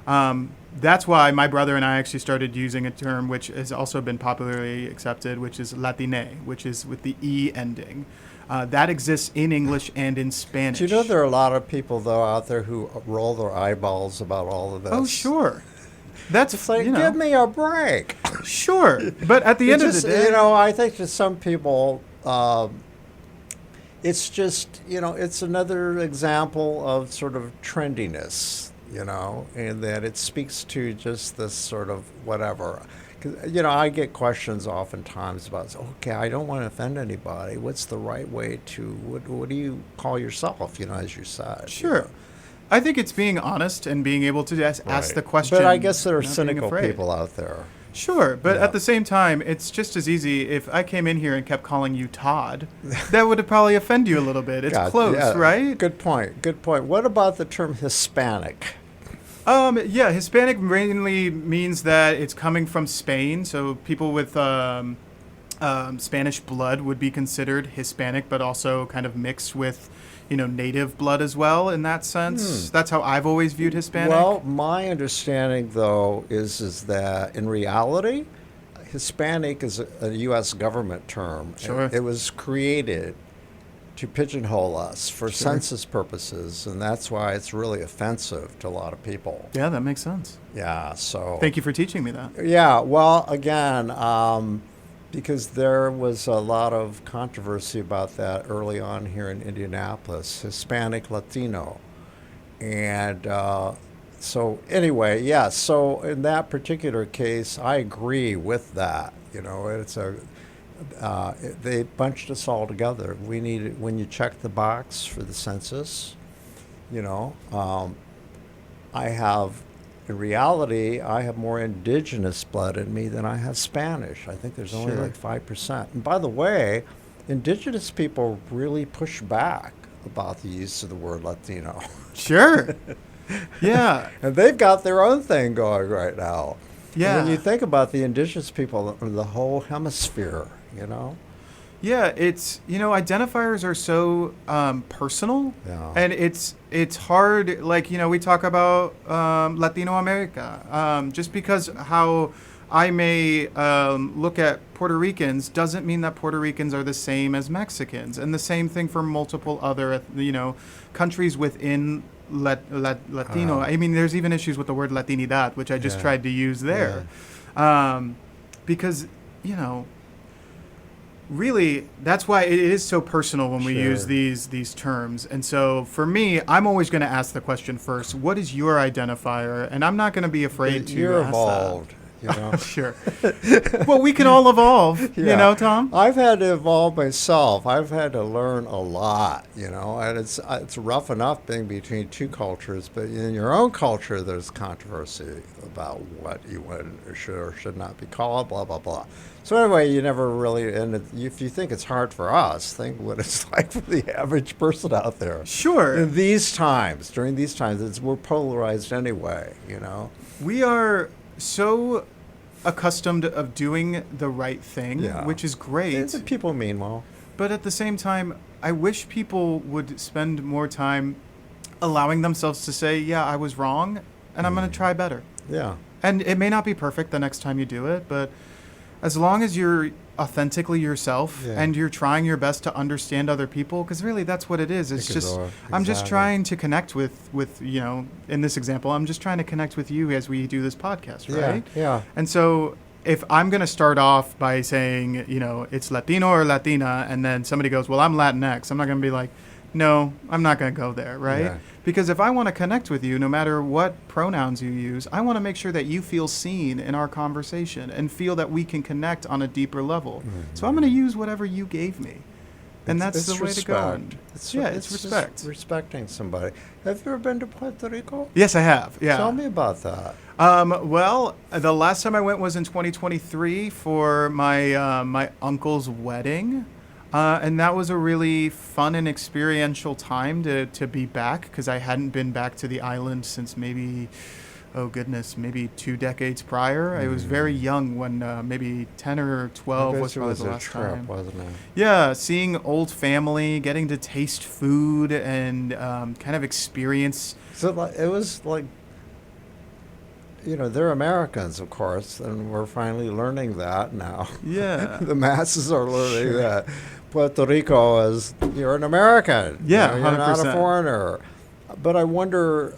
that's why my brother and I actually started using a term which has also been popularly accepted, which is Latine, which is with the E ending. That exists in English and in Spanish. Do you know there are a lot of people, though, out there who roll their eyeballs about all of this? Oh, sure. That's It's like, give me a break. Sure. But at the end of the day... I think to some people, it's just, it's another example of sort of trendiness, and that it speaks to just this sort of whatever. 'Cause, I get questions oftentimes about, okay, I don't want to offend anybody. What's the right way to, what do you call yourself, as you said? Sure. I think it's being honest and being able to ask the question. But I guess there are not being cynical afraid. people out there. Sure, but Yeah. at the same time, it's just as easy if I came in here and kept calling you Todd. That would probably offend you a little bit. It's close, yeah. right? Good point. What about the term Hispanic? Yeah, Hispanic mainly means that it's coming from Spain, so people with Spanish blood would be considered Hispanic, but also kind of mixed with, native blood as well in that sense. That's how I've always viewed Hispanic. Well, my understanding, though, is that in reality, Hispanic is a U.S. government term. Sure. It was created to pigeonhole us for census purposes, and that's why it's really offensive to a lot of people. Yeah, that makes sense. Yeah, so... Thank you for teaching me that. Yeah, well, again, because there was a lot of controversy about that early on here in Indianapolis, Hispanic, Latino. And so anyway, yeah, so in that particular case, I agree with that. It's they bunched us all together. We needed, when you check the box for the census, in reality, I have more indigenous blood in me than I have Spanish. I think there's only like 5%. And by the way, indigenous people really push back about the use of the word Latino. Sure. Yeah. And they've got their own thing going right now. Yeah. And when you think about the indigenous people of the whole hemisphere, Yeah, it's, identifiers are so personal, Yeah. and it's hard. Like, we talk about Latino America. Just because how I may look at Puerto Ricans doesn't mean that Puerto Ricans are the same as Mexicans, and the same thing for multiple other, countries within Latino. I mean, there's even issues with the word Latinidad, which I just tried to use there, because really, that's why it is so personal when we use these terms. And so for me, I'm always going to ask the question first, what is your identifier? And I'm not going to be afraid to You're ask evolved. Sure. Well, we can all evolve, Tom? I've had to evolve myself. I've had to learn a lot, and it's rough enough being between two cultures, but in your own culture, there's controversy about what you would or should not be called, blah, blah, blah. So anyway, you never really, and if you think it's hard for us, think what it's like for the average person out there. Sure. During these times, we're polarized anyway, We are so accustomed of doing the right thing, which is great. People mean well. But at the same time, I wish people would spend more time allowing themselves to say, yeah, I was wrong, and I'm going to try better. Yeah. And it may not be perfect the next time you do it, but as long as you're authentically yourself and you're trying your best to understand other people, because really that's what it is. It's just, I'm just trying to connect with, in this example, I'm just trying to connect with you as we do this podcast, right? Yeah. And so if I'm going to start off by saying, it's Latino or Latina, and then somebody goes, well, I'm Latinx, I'm not going to be like, no, I'm not going to go there, right? Yeah. Because if I want to connect with you, no matter what pronouns you use, I want to make sure that you feel seen in our conversation and feel that we can connect on a deeper level. Mm-hmm. So I'm going to use whatever you gave me. And that's the way to go. It's respect. Respecting somebody. Have you ever been to Puerto Rico? Yes, I have. Yeah. Tell me about that. Well, the last time I went was in 2023 for my uncle's wedding. And that was a really fun and experiential time to be back, because I hadn't been back to the island since maybe 2 decades prior. I was very young when maybe 10 or 12 was probably the last time. Wasn't it? Yeah, seeing old family, getting to taste food and kind of experience. So it was like, they're Americans, of course, and we're finally learning that now. Yeah. The masses are learning that. Puerto Rico is, you're an American. Yeah, you're 100%. not a foreigner. But I wonder,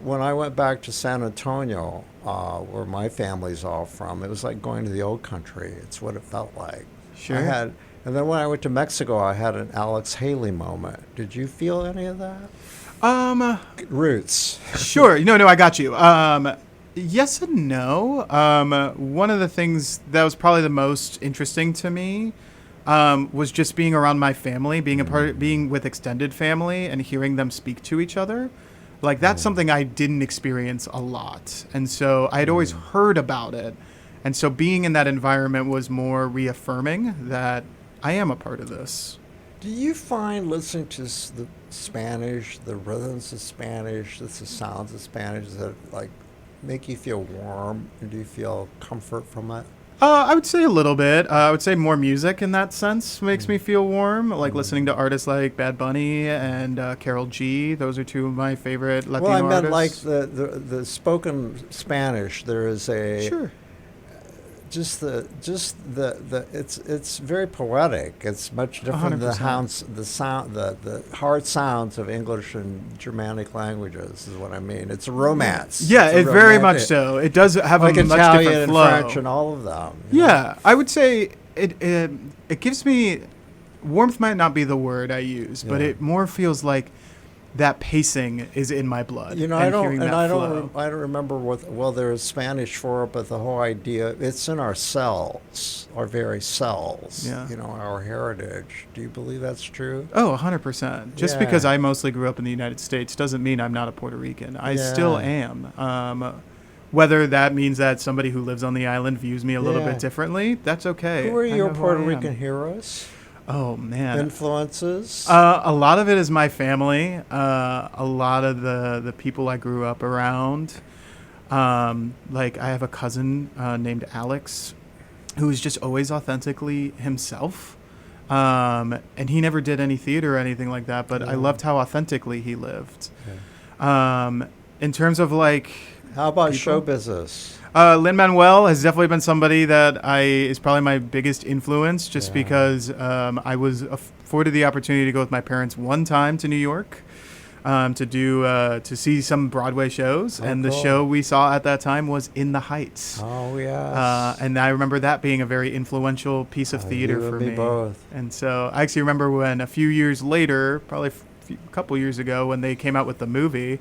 when I went back to San Antonio, where my family's all from, it was like going to the old country. It's what it felt like. Sure. And then when I went to Mexico, I had an Alex Haley moment. Did you feel any of that? Roots. Sure. No, I got you. Yes and no. One of the things that was probably the most interesting to me was just being around my family, being with extended family and hearing them speak to each other. Like, that's something I didn't experience a lot. And so I'd always heard about it. And so being in that environment was more reaffirming that I am a part of this. Do you find listening to the Spanish, the rhythms of Spanish, the sounds of Spanish, that like make you feel warm? And do you feel comfort from it? I would say a little bit. I would say more music in that sense makes me feel warm. Like listening to artists like Bad Bunny and Karol G. Those are two of my favorite Latino artists. Well, I meant like the spoken Spanish. There is a sure. It's very poetic. It's much different than the hard sounds of English and Germanic languages is what I mean. It's a romance. Yeah, it very much so. It does have like a much Italian different and flow. French and all of them. Yeah, I would say it gives me warmth. Might not be the word I use, but it more feels like that pacing is in my blood. I don't remember what there is Spanish for it, but the whole idea, it's in our cells, our very cells. Yeah. Our heritage. Do you believe that's true? Oh, 100%. Just because I mostly grew up in the United States doesn't mean I'm not a Puerto Rican. I still am. Whether that means that somebody who lives on the island views me a little bit differently, that's okay. Who are your Puerto Rican heroes? Oh, man. Influences? A lot of it is my family. A lot of the people I grew up around. Like, I have a cousin named Alex who is just always authentically himself. And he never did any theater or anything like that, but I loved how authentically he lived. In terms of like, how about people? show business? Lin-Manuel has definitely been somebody that is probably my biggest influence, just because I was afforded the opportunity to go with my parents one time to New York to see some Broadway shows, and the show we saw at that time was In the Heights. Oh yes. And I remember that being a very influential piece of theater for me. Both. And so I actually remember when a few years later, probably a couple years ago, when they came out with the movie.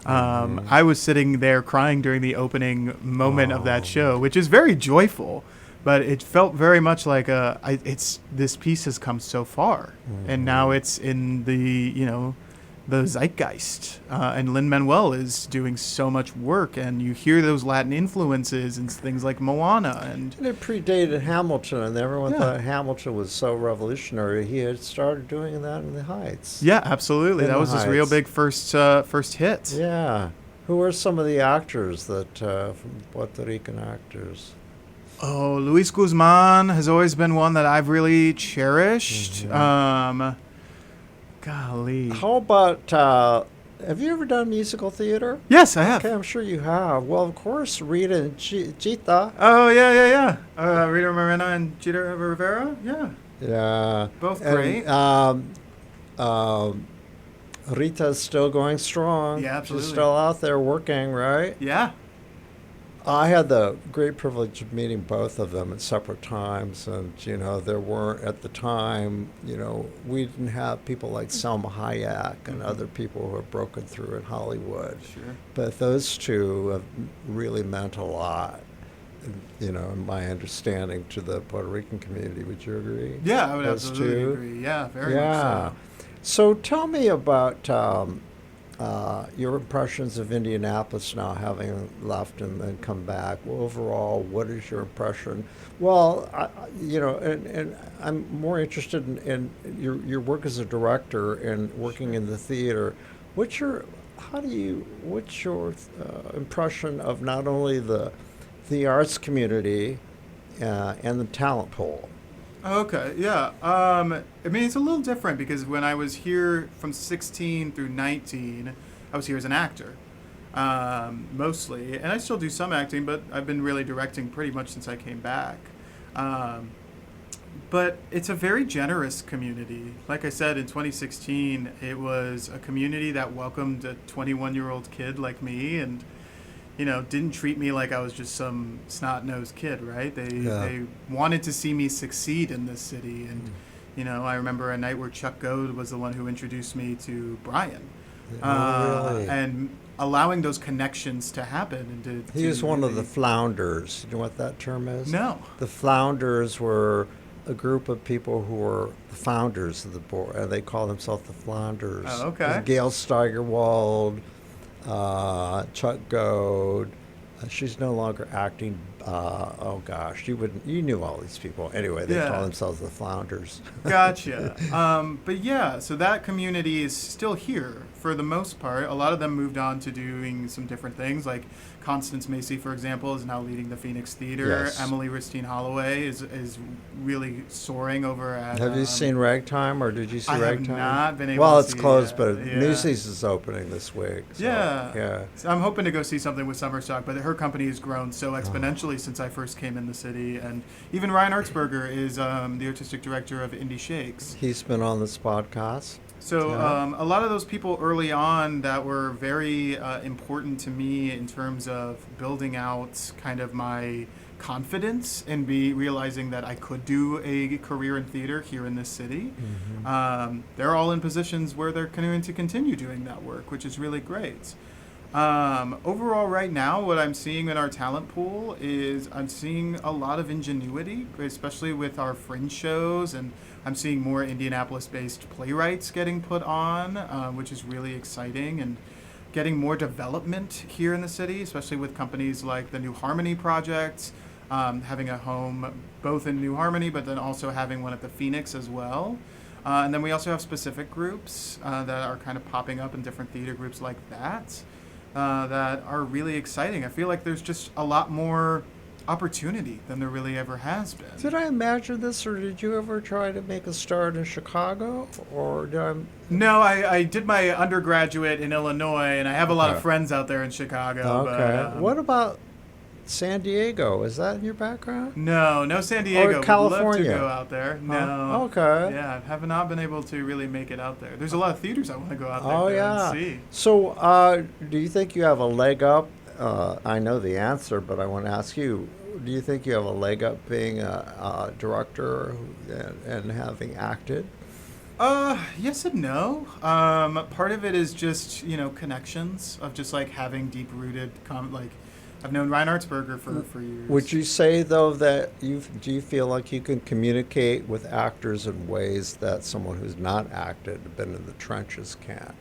I was sitting there crying during the opening moment of that show, which is very joyful, but it felt very much like this piece has come so far, and now it's in the zeitgeist, and Lin-Manuel is doing so much work, and you hear those Latin influences and things like Moana, and it predated Hamilton, and everyone thought Hamilton was so revolutionary. He had started doing that in the Heights. Yeah, absolutely. That was his real big first hit. Yeah. Who are some of the actors that from Puerto Rican actors? Oh, Luis Guzman has always been one that I've really cherished. Golly. How about, have you ever done musical theater? Yes, I have. Okay, I'm sure you have. Well, of course, Rita and Chita. Oh, yeah. Rita Moreno and Chita Rivera? Yeah. Yeah. Both great. Rita's still going strong. Yeah, absolutely. She's still out there working, right? Yeah. I had the great privilege of meeting both of them at separate times, and there weren't at the time. We didn't have people like Selma Hayek and other people who have broken through in Hollywood. Sure. But those two have really meant a lot. In my understanding, to the Puerto Rican community. Would you agree? Yeah, I would those absolutely two? agree. Yeah, very much so. So tell me about your impressions of Indianapolis now, having left and then come back. Well, overall, what is your impression? Well, and I'm more interested in your work as a director and working in the theater. What's your impression of not only the arts community and the talent pool? Okay, yeah. I mean, it's a little different because when I was here from 16 through 19, I was here as an actor, mostly. And I still do some acting, but I've been really directing pretty much since I came back. But it's a very generous community. Like I said, in 2016, it was a community that welcomed a 21-year-old kid like me and didn't treat me like I was just some snot-nosed kid, right? They wanted to see me succeed in this city. And, I remember a night where Chuck Goad was the one who introduced me to Bryan. Really? And allowing those connections to happen. And he was one of the flounders. You know what that term is? No. The flounders were a group of people who were the founders of the board, and they call themselves the flounders. Oh, okay. Gail Steigerwald, Chuck Goad. She's no longer acting. You knew all these people. Anyway, they call themselves the flounders. Gotcha. But yeah, so that community is still here for the most part. A lot of them moved on to doing some different things, like Constance Macy, for example, is now leading the Phoenix Theater. Yes. Emily Ristine Holloway is really soaring over at... Have you seen Ragtime, or did you see Ragtime? I have not been able Well, to it's see closed, it. but Yeah. Newsies is opening this week. So, yeah. So I'm hoping to go see something with Summerstock, but her company has grown so exponentially since I first came in the city. And even Ryan Artsberger is the artistic director of Indie Shakes. He's been on this podcast. So a lot of those people early on that were very important to me in terms of building out kind of my confidence and realizing that I could do a career in theater here in this city. Mm-hmm. They're all in positions where they're going to continue doing that work, which is really great. Overall, right now, what I'm seeing in our talent pool is I'm seeing a lot of ingenuity, especially with our fringe shows, and I'm seeing more Indianapolis-based playwrights getting put on, which is really exciting, and getting more development here in the city, especially with companies like the New Harmony Project, having a home both in New Harmony, but then also having one at the Phoenix as well. And then we also have specific groups that are kind of popping up in different theater groups like that. That are really exciting. I feel like there's just a lot more opportunity than there really ever has been. Did I imagine this, or did you ever try to make a start in Chicago, or did I? No, I did my undergraduate in Illinois, and I have a lot of friends out there in Chicago. Okay. But, what about San Diego? Is that in your background? No San Diego. Or California? Would love to go out there. No. Okay. Yeah, I have not been able to really make it out there. There's a lot of theaters I want to go out Oh, there yeah. and see. So, do you think you have a leg up? I know the answer, but I want to ask you. Do you think you have a leg up being a director and having acted? Yes and no. Part of it is just, connections of just like having deep-rooted, I've known Ryan Artsberger for years. Would you say, though, that do you feel like you can communicate with actors in ways that someone who's not acted, been in the trenches, can't?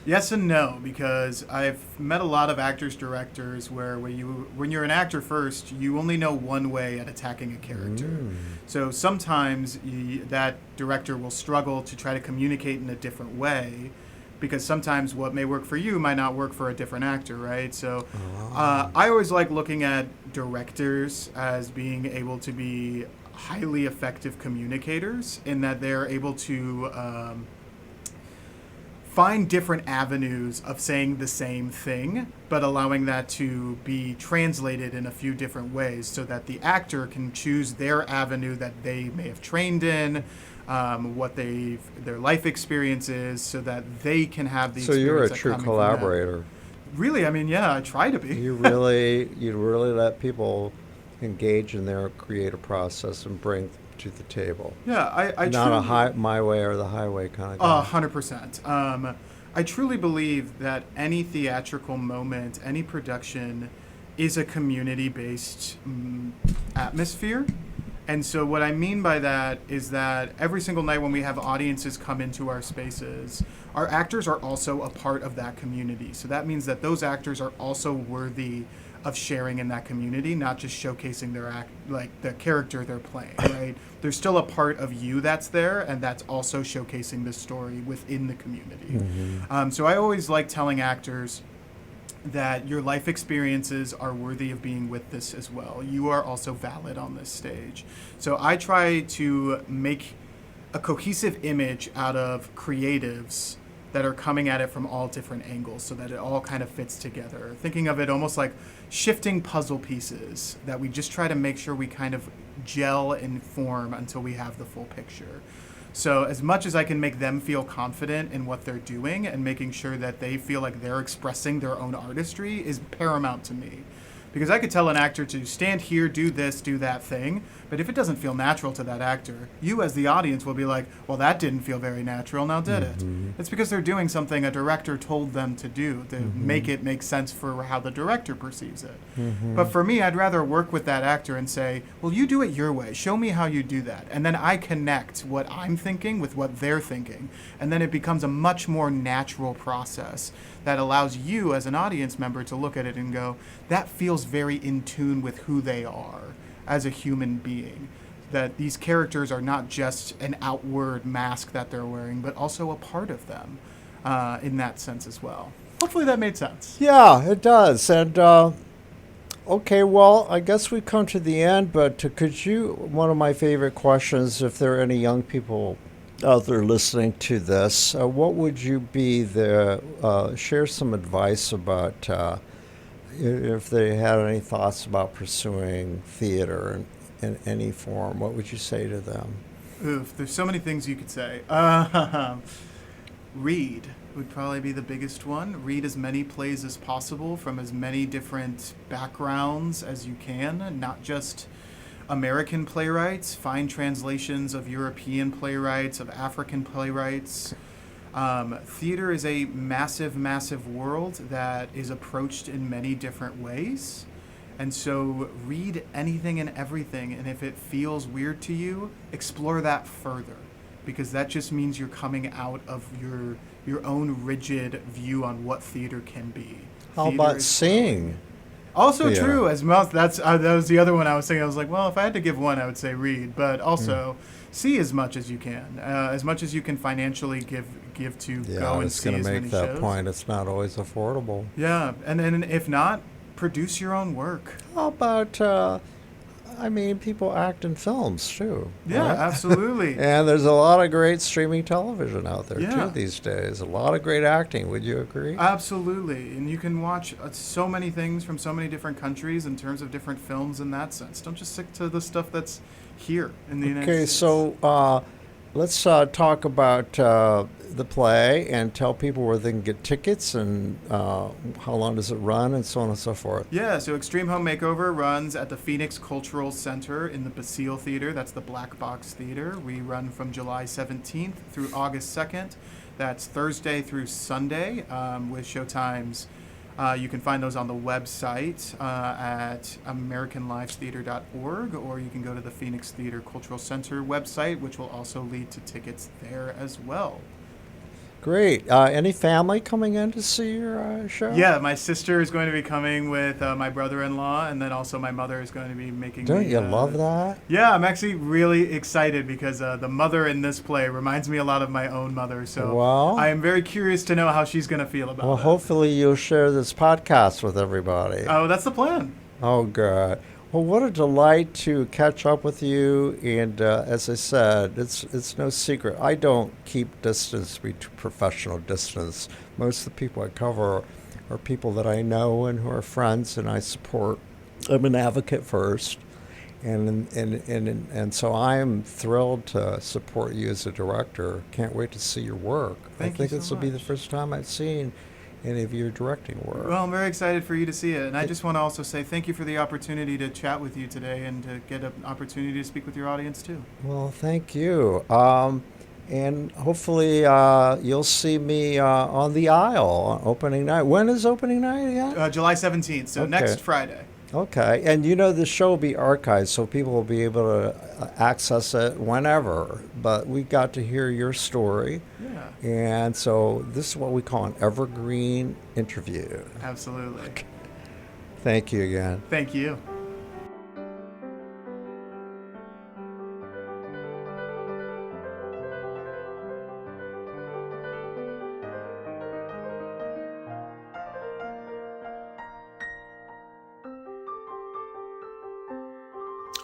Yes and no, because I've met a lot of actors, directors, where when you're an actor first, you only know one way at attacking a character. So sometimes that director will struggle to try to communicate in a different way, because sometimes what may work for you might not work for a different actor, right? So I always like looking at directors as being able to be highly effective communicators in that they're able to find different avenues of saying the same thing, but allowing that to be translated in a few different ways so that the actor can choose their avenue that they may have trained in, what their life experience is, so that they can have the So experience. you're a that true coming from collaborator. them. Really, I mean, yeah, I try to be. You really let people engage in their creative process and bring to the table. Yeah, I not truly, a my way or the highway kind of guy. 100%. I truly believe that any theatrical moment, any production, is a community-based atmosphere. And so what I mean by that is that every single night when we have audiences come into our spaces, our actors are also a part of that community. So that means that those actors are also worthy of sharing in that community, not just showcasing the character they're playing, right? There's still a part of you that's there, and that's also showcasing the story within the community. So I always like telling actors that your life experiences are worthy of being with this as well. You are also valid on this stage. So I try to make a cohesive image out of creatives that are coming at it from all different angles so that it all kind of fits together. Thinking of it almost like shifting puzzle pieces that we just try to make sure we kind of gel and form until we have the full picture. So as much as I can make them feel confident in what they're doing and making sure that they feel like they're expressing their own artistry is paramount to me. Because I could tell an actor to stand here, do this, do that thing, but if it doesn't feel natural to that actor, you as the audience will be like, well, that didn't feel very natural, now did it? It's because they're doing something a director told them to do to make it make sense for how the director perceives it. But for me, I'd rather work with that actor and say, well, you do it your way. Show me how you do that. And then I connect what I'm thinking with what they're thinking. And then it becomes a much more natural process that allows you as an audience member to look at it and go, that feels very in tune with who they are as a human being. That these characters are not just an outward mask that they're wearing, but also a part of them in that sense as well. Hopefully that made sense. Yeah, it does. And okay, well, I guess we've come to the end, but could you, one of my favorite questions, if there are any young people out there listening to this, what would you be share some advice about if they had any thoughts about pursuing theater in any form, what would you say to them? Oof, there's so many things you could say. Read would probably be the biggest one. Read as many plays as possible from as many different backgrounds as you can, not just American playwrights. Find translations of European playwrights, of African playwrights. Theater is a massive, massive world that is approached in many different ways. And so read anything and everything, and if it feels weird to you, explore that further, because that just means you're coming out of your own rigid view on what theater can be. How Theater about is seeing? Also Yeah. true, as well. That was the other one I was thinking. I was like, well, if I had to give one, I would say read, but also see as much as you can, as much as you can financially give to Yeah, go I and was see going as to many make that shows. point. It's not always affordable. Yeah, and then if not, produce your own work. How about I mean, people act in films too. Yeah, right? absolutely. And there's a lot of great streaming television out there Yeah. too these days. A lot of great acting. Would you agree? Absolutely. And you can watch so many things from so many different countries in terms of different films in that sense. Don't just stick to the stuff that's here in the United Okay, States. so let's talk about the play and tell people where they can get tickets and how long does it run and so on and so forth. Yeah, so Extreme Home Makeover runs at the Phoenix Cultural Center in the Basile Theater. That's the Black Box Theater. We run from July 17th through August 2nd. That's Thursday through Sunday with showtimes. You can find those on the website at AmericanLivesTheater.org, or you can go to the Phoenix Theater Cultural Center website, which will also lead to tickets there as well. Great. Any family coming in to see your show? Yeah, my sister is going to be coming with my brother-in-law, and then also my mother is going to be making. Don't you love that? Yeah, I'm actually really excited because the mother in this play reminds me a lot of my own mother. So Well, I am very curious to know how she's going to feel about well, it. hopefully you'll share this podcast with everybody. Oh, that's the plan. Oh, good. Well, what a delight to catch up with you. And as I said, it's no secret. I don't keep distance, professional distance. Most of the people I cover are people that I know and who are friends, and I support. I'm an advocate first. And so I am thrilled to support you as a director. Can't wait to see your work. Thank I think you so this will be the much. first time I've seen any of your directing work. Well, I'm very excited for you to see it. And I just want to also say thank you for the opportunity to chat with you today and to get an opportunity to speak with your audience too. Well, thank you. And hopefully you'll see me on the aisle on opening night. When is opening night again? July 17th, so Okay. next Friday. Okay. And you know, the show will be archived, so people will be able to access it whenever. But we got to hear your story. Yeah, And so this is what we call an evergreen interview. absolutely. Thank you again. Thank you.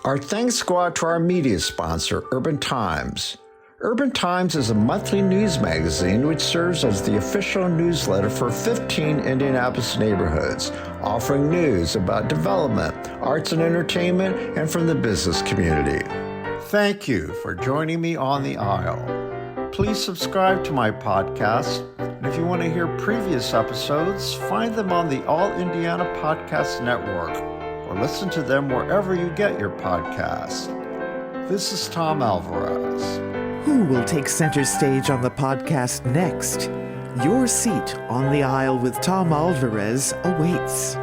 Our thanks go out to our media sponsor, Urban Times. Urban Times is a monthly news magazine which serves as the official newsletter for 15 Indianapolis neighborhoods, offering news about development, arts and entertainment, and from the business community. Thank you for joining me on the aisle. Please subscribe to my podcast, and if you want to hear previous episodes, find them on the All Indiana Podcast Network, or listen to them wherever you get your podcasts. This is Tom Alvarez. Who will take center stage on the podcast next? Your seat on the aisle with Tom Alvarez awaits.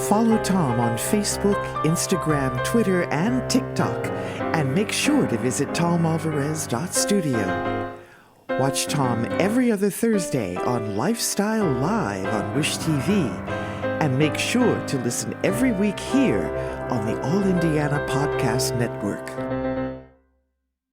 Follow Tom on Facebook, Instagram, Twitter, and TikTok, and make sure to visit tomalvarez.studio. Watch Tom every other Thursday on Lifestyle Live on Wish TV, and make sure to listen every week here on the All Indiana Podcast Network.